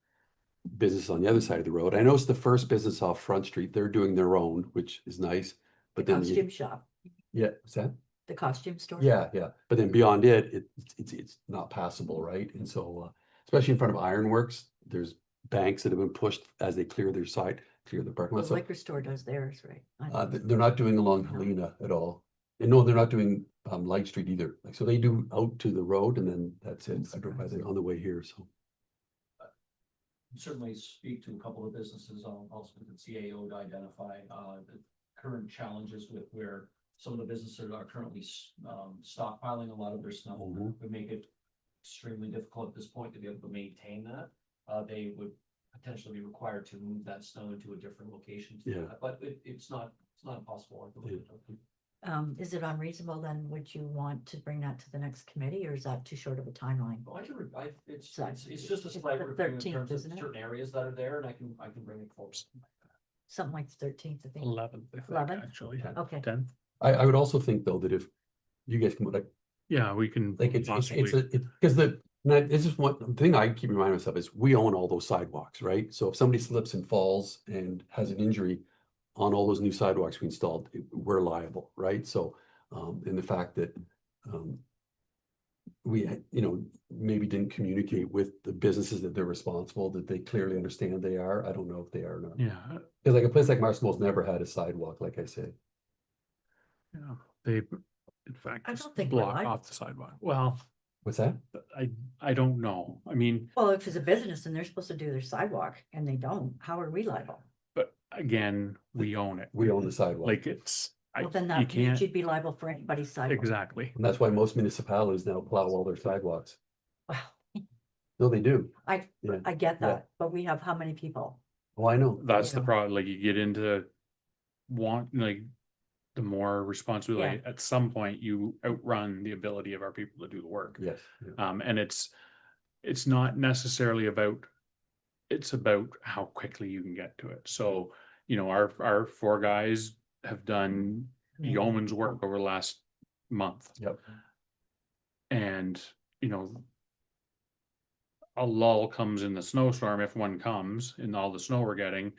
Business on the other side of the road. I noticed the first business off Front Street, they're doing their own, which is nice, the but then. costume shop, Yeah, what's that? the costume store. Yeah, but then beyond it's not passable, right? And so, especially in front of Ironworks, there's banks that have been pushed as they clear the parking The lot. So, liquor store does theirs, right? I know. they're not doing along Helena at all. And no, they're not doing, Light Street either. Like, so they do out to the road and then that's it. I drove by there on the way here, so. Certainly speak to a couple of businesses, also with the CAO to identify, the current challenges with where some of the businesses are currently, stockpiling a lot of their snow. Mhm. Would make it extremely difficult at this point to be able to maintain that. They would potentially be required to move that snow into a different location. To do Yeah. that, but it's not impossible. I believe. Is it unreasonable then? Would you want to bring that to the next committee, or is that too short of a timeline? Well, it's So just a it's slight the review in 13th, terms of isn't it? certain areas that are there, and I can bring it forward. something like the 13th, I think. 11th, I think, 11th? actually. Okay. 10th. I would also think though that if you guys come, Yeah, we can like it's possibly, because it's just one thing I keep reminding myself is we own all those sidewalks, right? So if somebody slips and falls and has an injury on all those new sidewalks we installed, we're liable, right? So, and the fact that, we, maybe didn't communicate with the businesses that they're responsible, that they clearly understand they are. I don't know if they are or not. yeah, Because like a place like Marsmo's never had a sidewalk, like I said. yeah, they, in fact, I just don't think we're block liable. off the sidewalk. Well, What's that? I don't know. I mean, Well, if it's a business and they're supposed to do their sidewalk and they don't, how are we liable? but again, we own it. We own the sidewalk. Like it's, Well, then you that means can't, you'd be liable for anybody's sidewalk. exactly. And that's why most municipalities now plow all their sidewalks. Wow. No, they do. I Yeah. get Yeah. that, but we have how many people? Oh, I know. That's the Yeah. problem, like you get into the more responsibility, at some point you outrun the ability of our people to do the work. Yes. Yeah. And it's not necessarily about, it's about how quickly you can get to it. So, our 4 guys have done yeoman's work over the last month. Yep. And, a lull comes in the snowstorm, if one comes, in all the snow we're getting,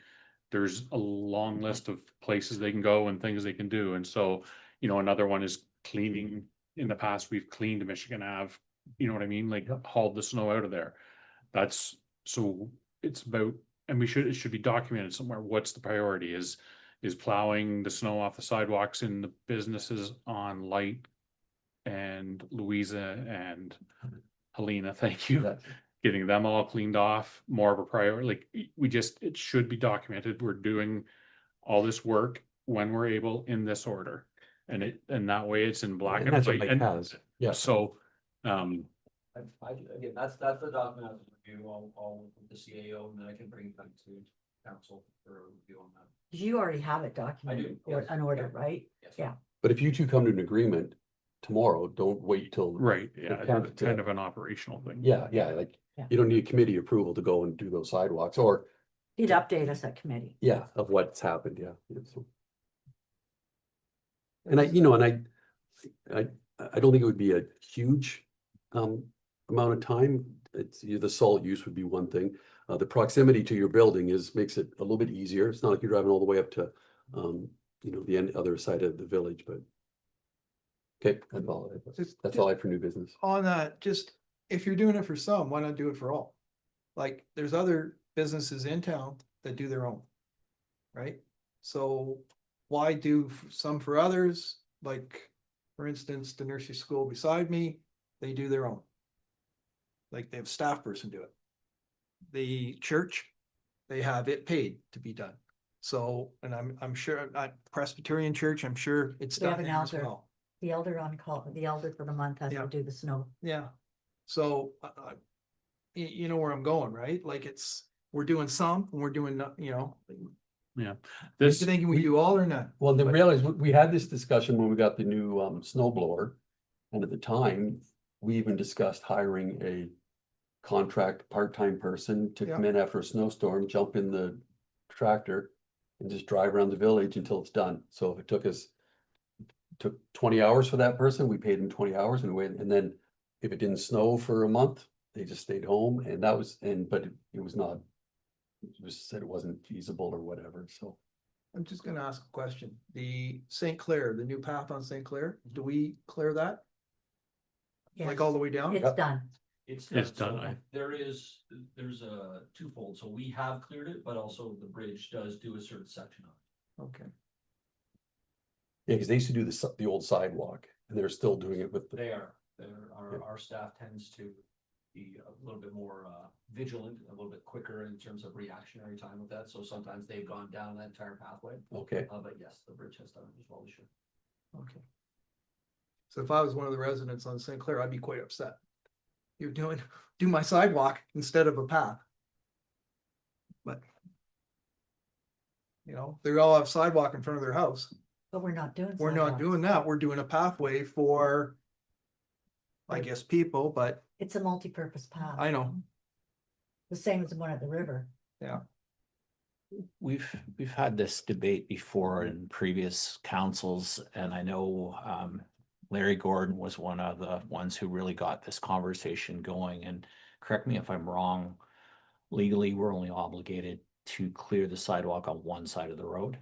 there's a long list of places they can go and things they can do. And so, another one is cleaning. In the past, we've cleaned Michigan Ave, you know what I mean? Like Yep. hauled the snow out of there. So it's about, and it should be documented somewhere. What's the priority? Is plowing the snow off the sidewalks in the businesses on Light and Louisa and Helena, thank you. That- Getting them all cleaned off, more of a priority, like it should be documented, we're doing all this work when we're able in this order. And that way it's in black And and that's what white, Mike and has. Yeah. so, Again, that's the document I was review, all with the CAO, and then I can bring it back to council for a review on that. 'Cause you already have it documented, or yes, an order, yeah. right? Yes. Yeah. But if you two come to an agreement tomorrow, don't wait till. right, yeah, Attempt it's to- kind of an operational thing. Yeah, like, Yeah. you don't need committee approval to go and do those sidewalks or, He'd update us at committee. yeah, of what's happened, yeah. So. And I don't think it would be a huge amount of time. It's, the salt use would be one thing. The proximity to your building makes it a little bit easier. It's not like you're driving all the way up to the other side of the village, but. Okay, that's all I have for new business. On that, just if you're doing it for some, why not do it for all? Like, there's other businesses in town that do their own. Right? So why do some for others? Like, for instance, the nursery school beside me, they do their own. Like, they have a staff person do it. The church, they have it paid to be done. So, and I'm sure at Presbyterian Church, I'm sure it's We have done an there as elder. well. The elder on call, the elder for the month has Yeah. to do the snow. Yeah, so, you know where I'm going, right? Like we're doing some, and we're doing, This, you thinking we do all or none? Well, the reality is, we had this discussion when we got the new snow blower. And at the time, we even discussed hiring a contract part-time person to come in after a snowstorm, jump in the tractor. And just drive around the village until it's done. So if it took 20 hours for that person, we paid them 20 hours and then if it didn't snow for a month, they just stayed home and but it was not. It was said it wasn't feasible or whatever, so. I'm just gonna ask a question. The St. Clair, the new path on St. Clair, do we clear that? Like all the way down? It's done. It's so done, there's a twofold, so we have cleared it, but also the bridge does do a certain section of it. Okay, Yeah, because they used to do the old sidewalk and they're still doing it with They are, our staff tends to be a little bit more vigilant, a little bit quicker in terms of reactionary time with that, so sometimes they've gone down that entire pathway. okay. But yes, the bridge has done it as well this year. okay. So if I was one of the residents on St. Clair, I'd be quite upset. You're do my sidewalk instead of a path. But. They all have sidewalk in front of their house. But we're not doing. We're not sidewalks. doing that. We're doing a pathway for. I guess people, but It's a multi-purpose path. I know, The same as the one at the river. yeah. We've had this debate before in previous councils, and I know Larry Gordon was one of the ones who really got this conversation going, and correct me if I'm wrong, legally, we're only obligated to clear the sidewalk on one side of the road.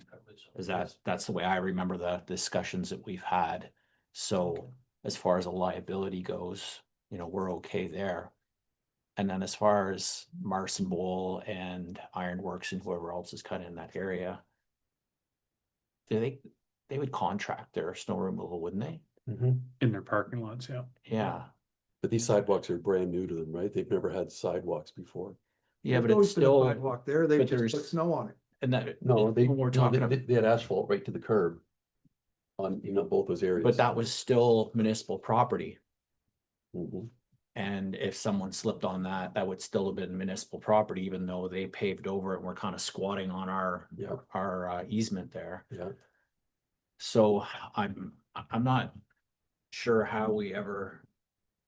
That's the way I remember the discussions that we've had. So as far as a liability goes, you know, we're okay there. And then as far as Marson Bowl and Ironworks and whoever else is kind of in that area, they would contract their snow removal, wouldn't they? In their parking lots, yeah. Yeah. But these sidewalks are brand new to them, right? They've never had sidewalks before. Yeah, but There's it's always been a still, sidewalk there, they but just put there's- snow on it. and that, No, they, we're no, talking, they had asphalt right to the curb on, you know, both those areas. but that was still municipal property. Mhm. And if someone slipped on that, that would still have been municipal property, even though they paved over it and we're kind of squatting on our Yeah, easement there. yeah. So I'm not sure how we ever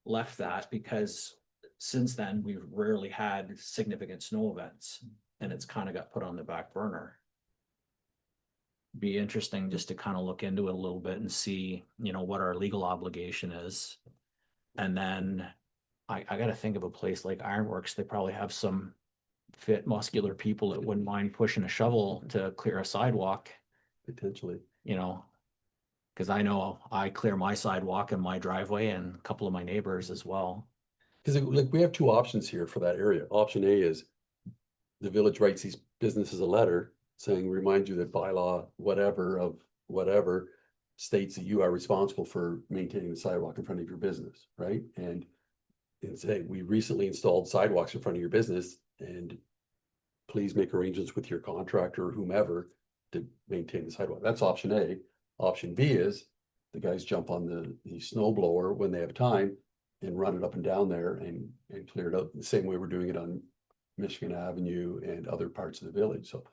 left that, because since then we've rarely had significant snow events and it's kind of got put on the back burner. Be interesting just to kind of look into it a little bit and see, you know, what our legal obligation is. And then I gotta think of a place like Ironworks, they probably have some fit muscular people that wouldn't mind pushing a shovel to clear a sidewalk, Potentially. you know. Cause I know I clear my sidewalk and my driveway and a couple of my neighbors as well. Because like we have two options here for that area. Option A is the village writes these businesses a letter saying, remind you that bylaw, whatever of whatever states that you are responsible for maintaining the sidewalk in front of your business, right? And say, we recently installed sidewalks in front of your business and please make arrangements with your contractor or whomever to maintain the sidewalk. That's option A. Option B is the guys jump on the snow blower when they have time and run it up and down there and clear it out the same way we're doing it on Michigan Avenue and other parts of the village. So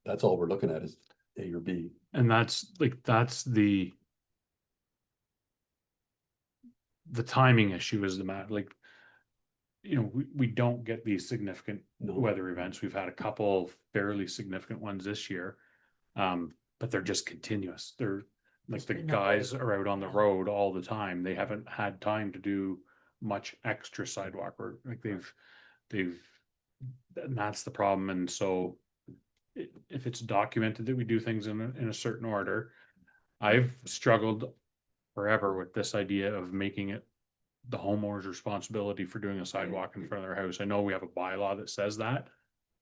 that's all we're looking at is A or B. And that's the timing issue is the matter, like, you know, we don't get these significant No. weather events. We've had a couple fairly significant ones this year. But they're just continuous. They're like Just the been that guys way. are out on the Yeah. road all the time. They haven't had time to do much extra sidewalk work. Like and that's the problem. And so if it's documented that we do things in a certain order, I've struggled forever with this idea of making it the homeowner's responsibility for doing a sidewalk in front of their house. I know we have a bylaw that says that.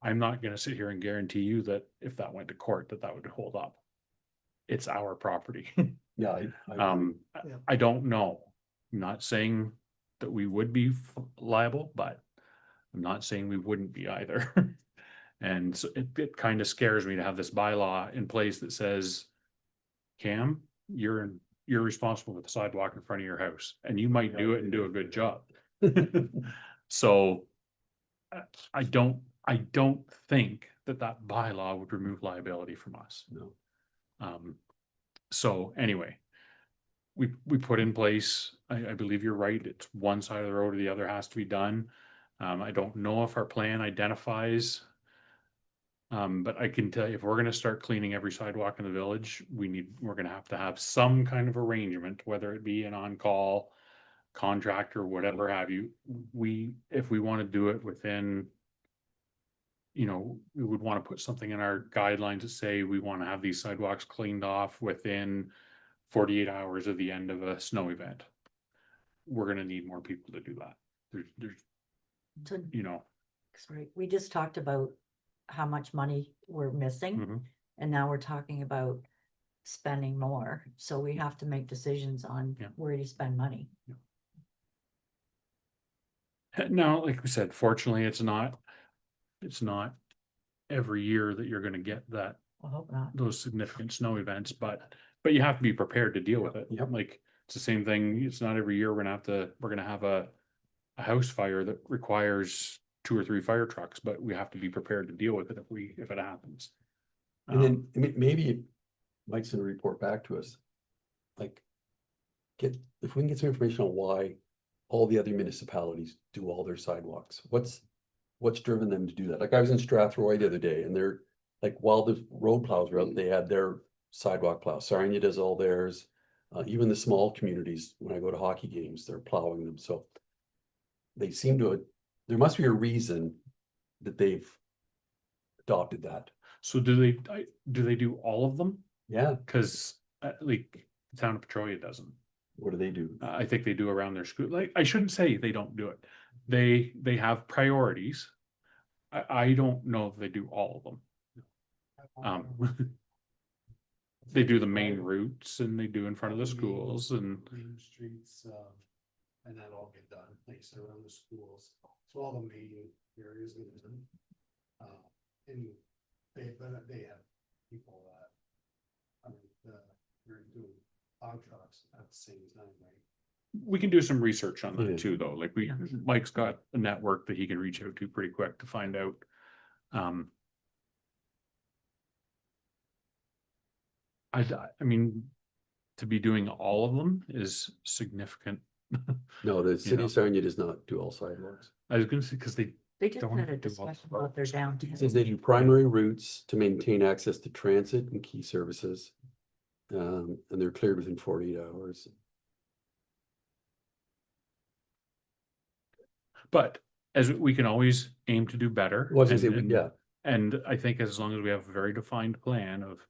I'm not gonna sit here and guarantee you that if that went to court, that would hold up. It's our property. Yeah. I Yeah. I don't know. I'm not saying that we would be liable, but I'm not saying we wouldn't be either. And so it kind of scares me to have this bylaw in place that says, Cam, you're responsible for the sidewalk in front of your house, and you might do it and do a good job. So I don't think that bylaw would remove liability from us. No. So anyway, we put in place, I believe you're right, it's one side of the road or the other has to be done. I don't know if our plan identifies. But I can tell you, if we're gonna start cleaning every sidewalk in the village, we're gonna have some kind of arrangement, whether it be an on-call contractor, whatever have you. If we wanna do it within, you know, we would wanna put something in our guidelines that say we wanna have these sidewalks cleaned off within 48 hours of the end of a snow event. We're gonna need more people to do that. There's, So, you know, sorry, we just talked about how much money we're missing, mhm. and now we're talking about spending more. So we have to make decisions on Yeah. where to spend money. Now, like we said, fortunately, it's not every year that you're gonna get I hope not. those significant snow events, but you have to be prepared to deal with it. Yep. Like, it's the same thing. It's not every year we're gonna have a house fire that requires 2 or 3 fire trucks, but we have to be prepared to deal with it if it happens. And then maybe Mike's gonna report back to us. Like, if we can get some information on why all the other municipalities do all their sidewalks, what's driven them to do that? Like I was in Strathroy the other day and they're like while the road plows were out, they had their sidewalk plow. Sarnia does all theirs. Even the small communities, when I go to hockey games, they're plowing them, so. They seem to, there must be a reason that they've adopted that. So do they do all of them? Yeah, Cause like the town of Petrolia doesn't. what do they do? I think they do around their school. Like, I shouldn't say they don't do it. They have priorities. I don't know if they do all of them. They do the main routes and they do in front of the schools and Main streets, and that all get done, like so around the schools, so all the main areas get done. And they have people that, I mean, they're doing fog trucks at the same time, right? we can do some research on Yeah. that too, though. Like Yeah. Mike's got a network that he can reach out to pretty quick to find out. I mean, to be doing all of them is significant. No, the city know. of Sarnia does not do all sidewalks. I was gonna say, cause they, They just Don't had a do all- discussion about their downtown. It says they do primary routes to maintain access to transit and key services. And they're cleared within 48 hours. but as we can always aim to do better. Well, I was gonna and- say, yeah, And I think as long as we have a very defined plan of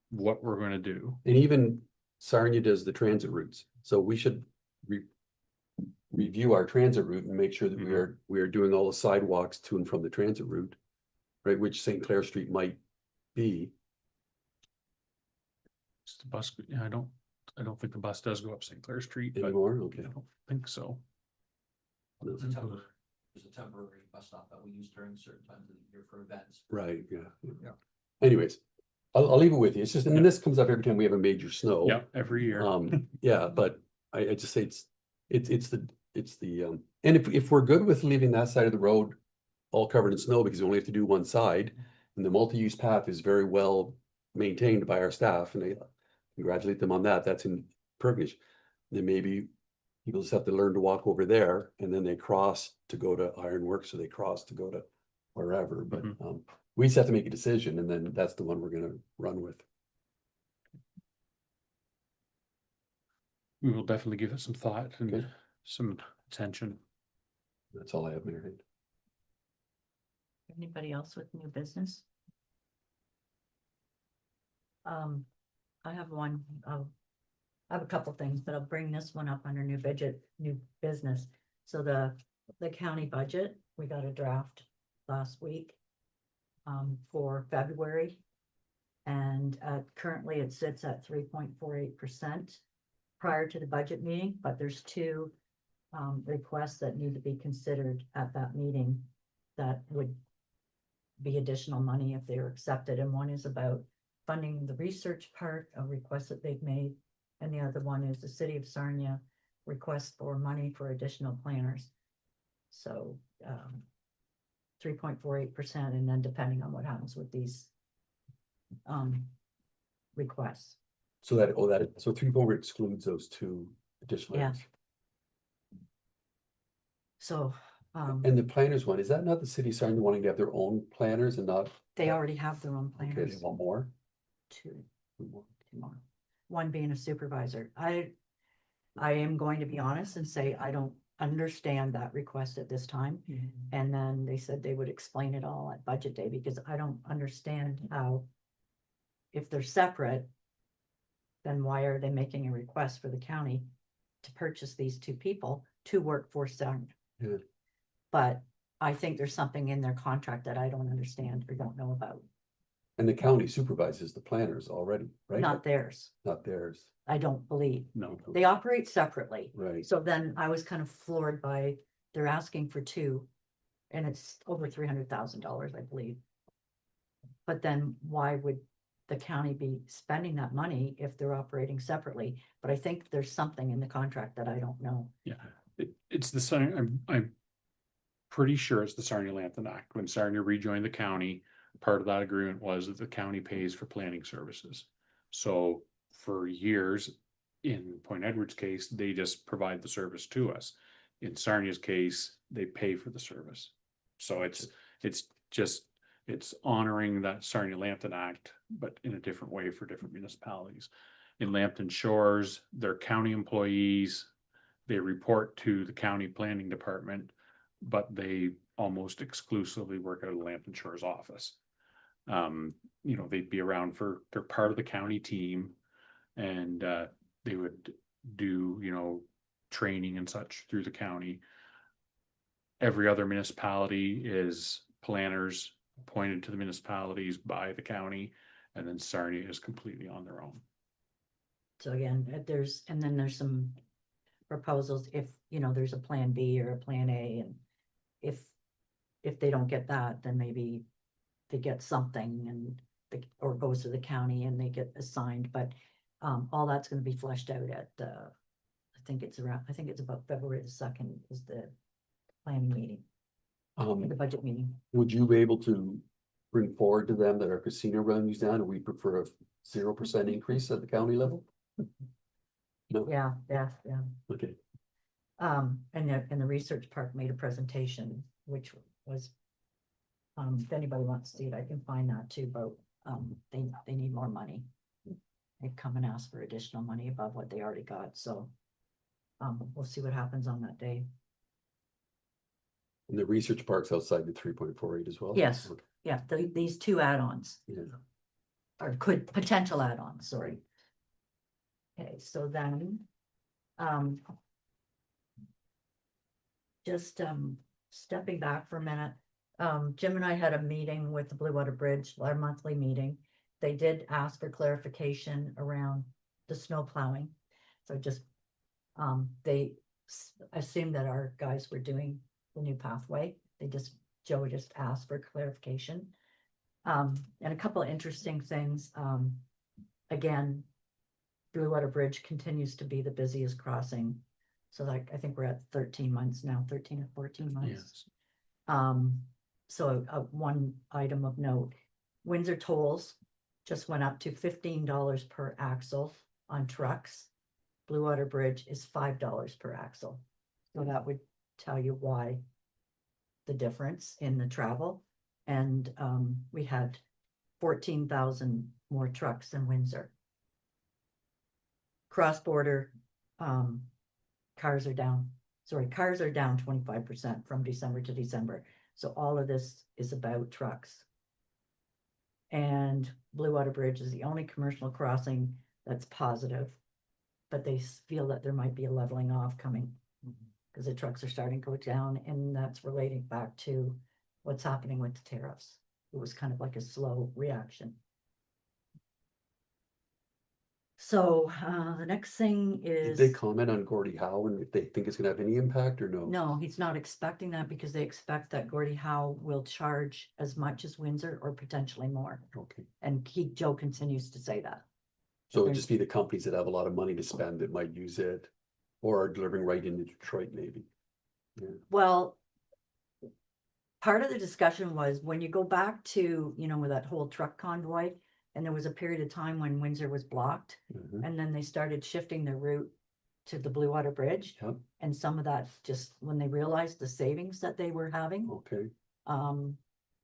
what we're gonna do. and even Sarnia does the transit routes, so we should review our transit route and make sure that we are doing all the sidewalks to and from the transit route. Right, which St. Clair Street might be. It's the bus, yeah, I don't think the bus does go up St. Clair Street, but Anymore, okay. I don't think so. There's a temporary bus stop that we use during certain times of the year for events. Right, yeah. Yeah. Anyways, I'll leave it with you. It's just, I mean, this comes up every time we have a major snow. Yeah, every year. Yeah, but I just say it's the, and if we're good with leaving that side of the road all covered in snow because we only have to do one side, and the multi-use path is very well maintained by our staff, and I congratulate them on that. That's in Pergnish. Then maybe people just have to learn to walk over there, and then they cross to go to Ironworks, or they cross to go to wherever, but Mhm. we just have to make a decision, and then that's the one we're gonna run with. We will definitely give it some thought and Okay. some attention. That's all I have, Mayor. Anybody else with new business? I have one, I have a couple things, but I'll bring this one up under new budget, new business. So the county budget, we got a draft last week. For February. And currently it sits at 3.48% prior to the budget meeting, but there's two requests that need to be considered at that meeting that would be additional money if they were accepted, and one is about funding the research part, a request that they've made. And the other one is the city of Sarnia request for money for additional planners. So 3.48%, and then depending on what happens with these requests. So so 3.4 excludes those two additional. Yeah. items. So And the planners one, is that not the city starting to wanting to have their own planners and not, they already have their own okay, they planners. want more? Two more. One being a supervisor. I am going to be honest and say I don't understand that request at this time. And then they said they would explain it all at budget day, because I don't understand how, if they're separate, then why are they making a request for the county to purchase these two people to work for Sarnia? Yeah. But I think there's something in their contract that I don't understand or don't know about, And the county supervises the planners already, right? not theirs, Not theirs, I don't believe. No, They operate separately. right? So then I was kind of floored by, they're asking for two, and it's over $300,000, I believe. But then why would the county be spending that money if they're operating separately? But I think there's something in the contract that I don't know. yeah, it's the I'm pretty sure it's the Sarnia-Lambton Act. When Sarnia rejoined the county, part of that agreement was that the county pays for planning services. So for years, in Point Edward's case, they just provide the service to us. In Sarnia's case, they pay for the service. So it's just It's honoring that Sarnia-Lambton Act, but in a different way for different municipalities. In Lambton Shores, they're county employees. They report to the county planning department, but they almost exclusively work out of the Lambton Shores office. They'd be around they're part of the county team, and they would do, training and such through the county. Every other municipality is planners appointed to the municipalities by the county, and then Sarnia is completely on their own. So again, there's some proposals if, there's a plan B or a plan A, and if they don't get that, then maybe they get something or goes to the county and they get assigned, but all that's gonna be fleshed out at I think it's about February the 2nd is the planning meeting, the budget meeting. Would you be able to bring forward to them that our casino revenue's down and we prefer a 0% increase at the county level? No, Yeah. okay, And the research park made a presentation, which was, if anybody wants to see it, I can find that too, but, they need more money. They've come and asked for additional money above what they already got, so, we'll see what happens on that day. and the research park's outside the 3.48 as well? Yes. Okay, Yeah, these two add-ons, yeah. or potential add-ons, sorry. Okay, so then, just, stepping back for a minute. Jim and I had a meeting with the Blue Water Bridge, our monthly meeting. They did ask for clarification around the snow plowing. So just, they assumed that our guys were doing the new pathway. Joe just asked for clarification. And a couple of interesting things. Again, Blue Water Bridge continues to be the busiest crossing. So like, I think we're at 13 months now, 13 or 14 months. Yes. So one item of note, Windsor tolls just went up to $15 per axle on trucks. Blue Water Bridge is $5 per axle. So that would tell you why the difference in the travel. And we had 14,000 more trucks than Windsor. Cross-border cars are down 25% from December to December. So all of this is about trucks. And Blue Water Bridge is the only commercial crossing that's positive, but they feel that there might be a leveling off coming because the trucks are starting to go down, and that's relating back to what's happening with the tariffs. It was kind of like a slow reaction. So the next thing Did is. they comment on Gordie Howe and if they think it's gonna have any impact or no? No, he's not expecting that because they expect that Gordie Howe will charge as much as Windsor or potentially more. Okay, And Joe continues to say that. so it'd just be the companies that have a lot of money to spend that might use it, or are delivering right into Detroit maybe. Yeah, Well, part of the discussion was when you go back to, with that whole truck convoy, and there was a period of time when Windsor was blocked, mhm, and then they started shifting their route to the Blue Water Bridge. yep, And some of that just, when they realized the savings that they were having, okay.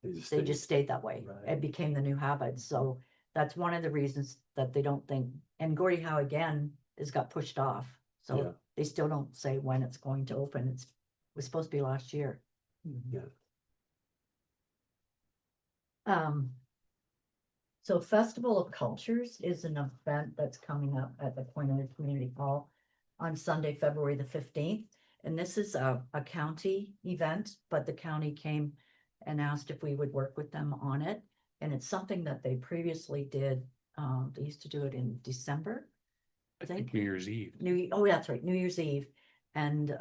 they stayed. just stayed that way. Right. It became the new habit. So that's one of the reasons that they don't think, and Gordie Howe again has got pushed off. Yeah. So they still don't say when it's going to open. It was supposed to be last year. Yeah. So Festival of Cultures is an event that's coming up at the Pointer Community Hall on Sunday, February the 15th. And this is a county event, but the county came and asked if we would work with them on it. And it's something that they previously did. They used to do it in December. I think New Year's Eve. Oh, that's right, New Year's Eve. And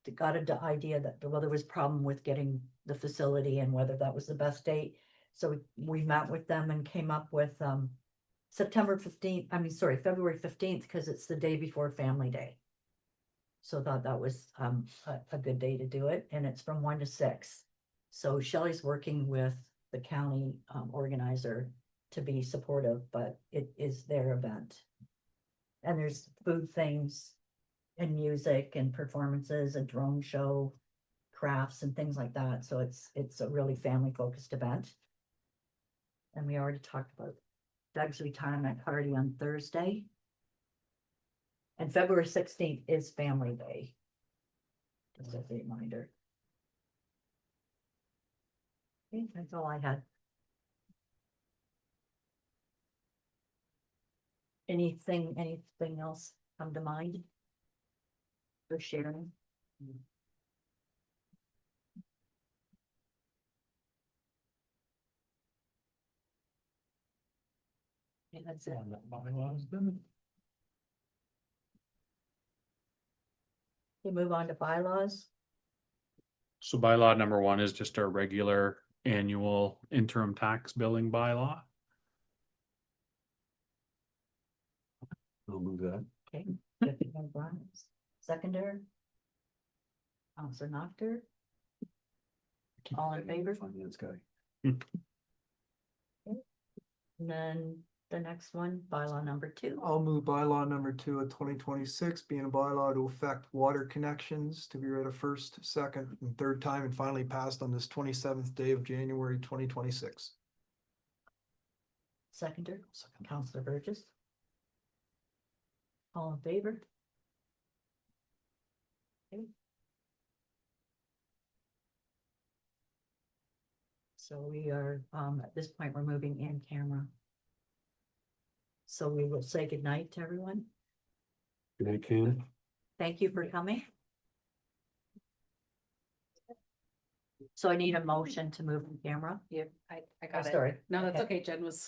they got an idea that, well, there was a problem with getting the facility and whether that was the best date. So we met with them and came up with February 15th, because it's the day before Family Day. So thought that was a good day to do it, and it's from 1 to 6. So Shelley's working with the county organizer to be supportive, but it is their event. And there's food things and music and performances, a drone show, crafts and things like that, so it's a really family focused event. And we already talked about Doug's retirement party on Thursday. And February 16th is Family Day. Just as a reminder. Okay, that's all I had. Anything else come to mind? For sharing? Okay, that's it. We move on to bylaws. So bylaw number one is just our regular annual interim tax billing bylaw. I'll move that. Okay. Deputy Mayor Grimes, seconder. Counselor Noctor. All in favor? Finance guy. And then the next one, bylaw number 2. I'll move bylaw number 2 of 2026, being a bylaw to affect water connections to be read a first, second, and third time and finally passed on this 27th day of January 2026. Seconder, Counselor Burgess. All in favor? Okay. So we are, at this point, we're moving in camera. So we will say goodnight to everyone. Good night, Ken. Thank you for coming. So I need a motion to move the camera. Yeah, I Oh, got it. sorry. No, that's Okay. okay. Jen was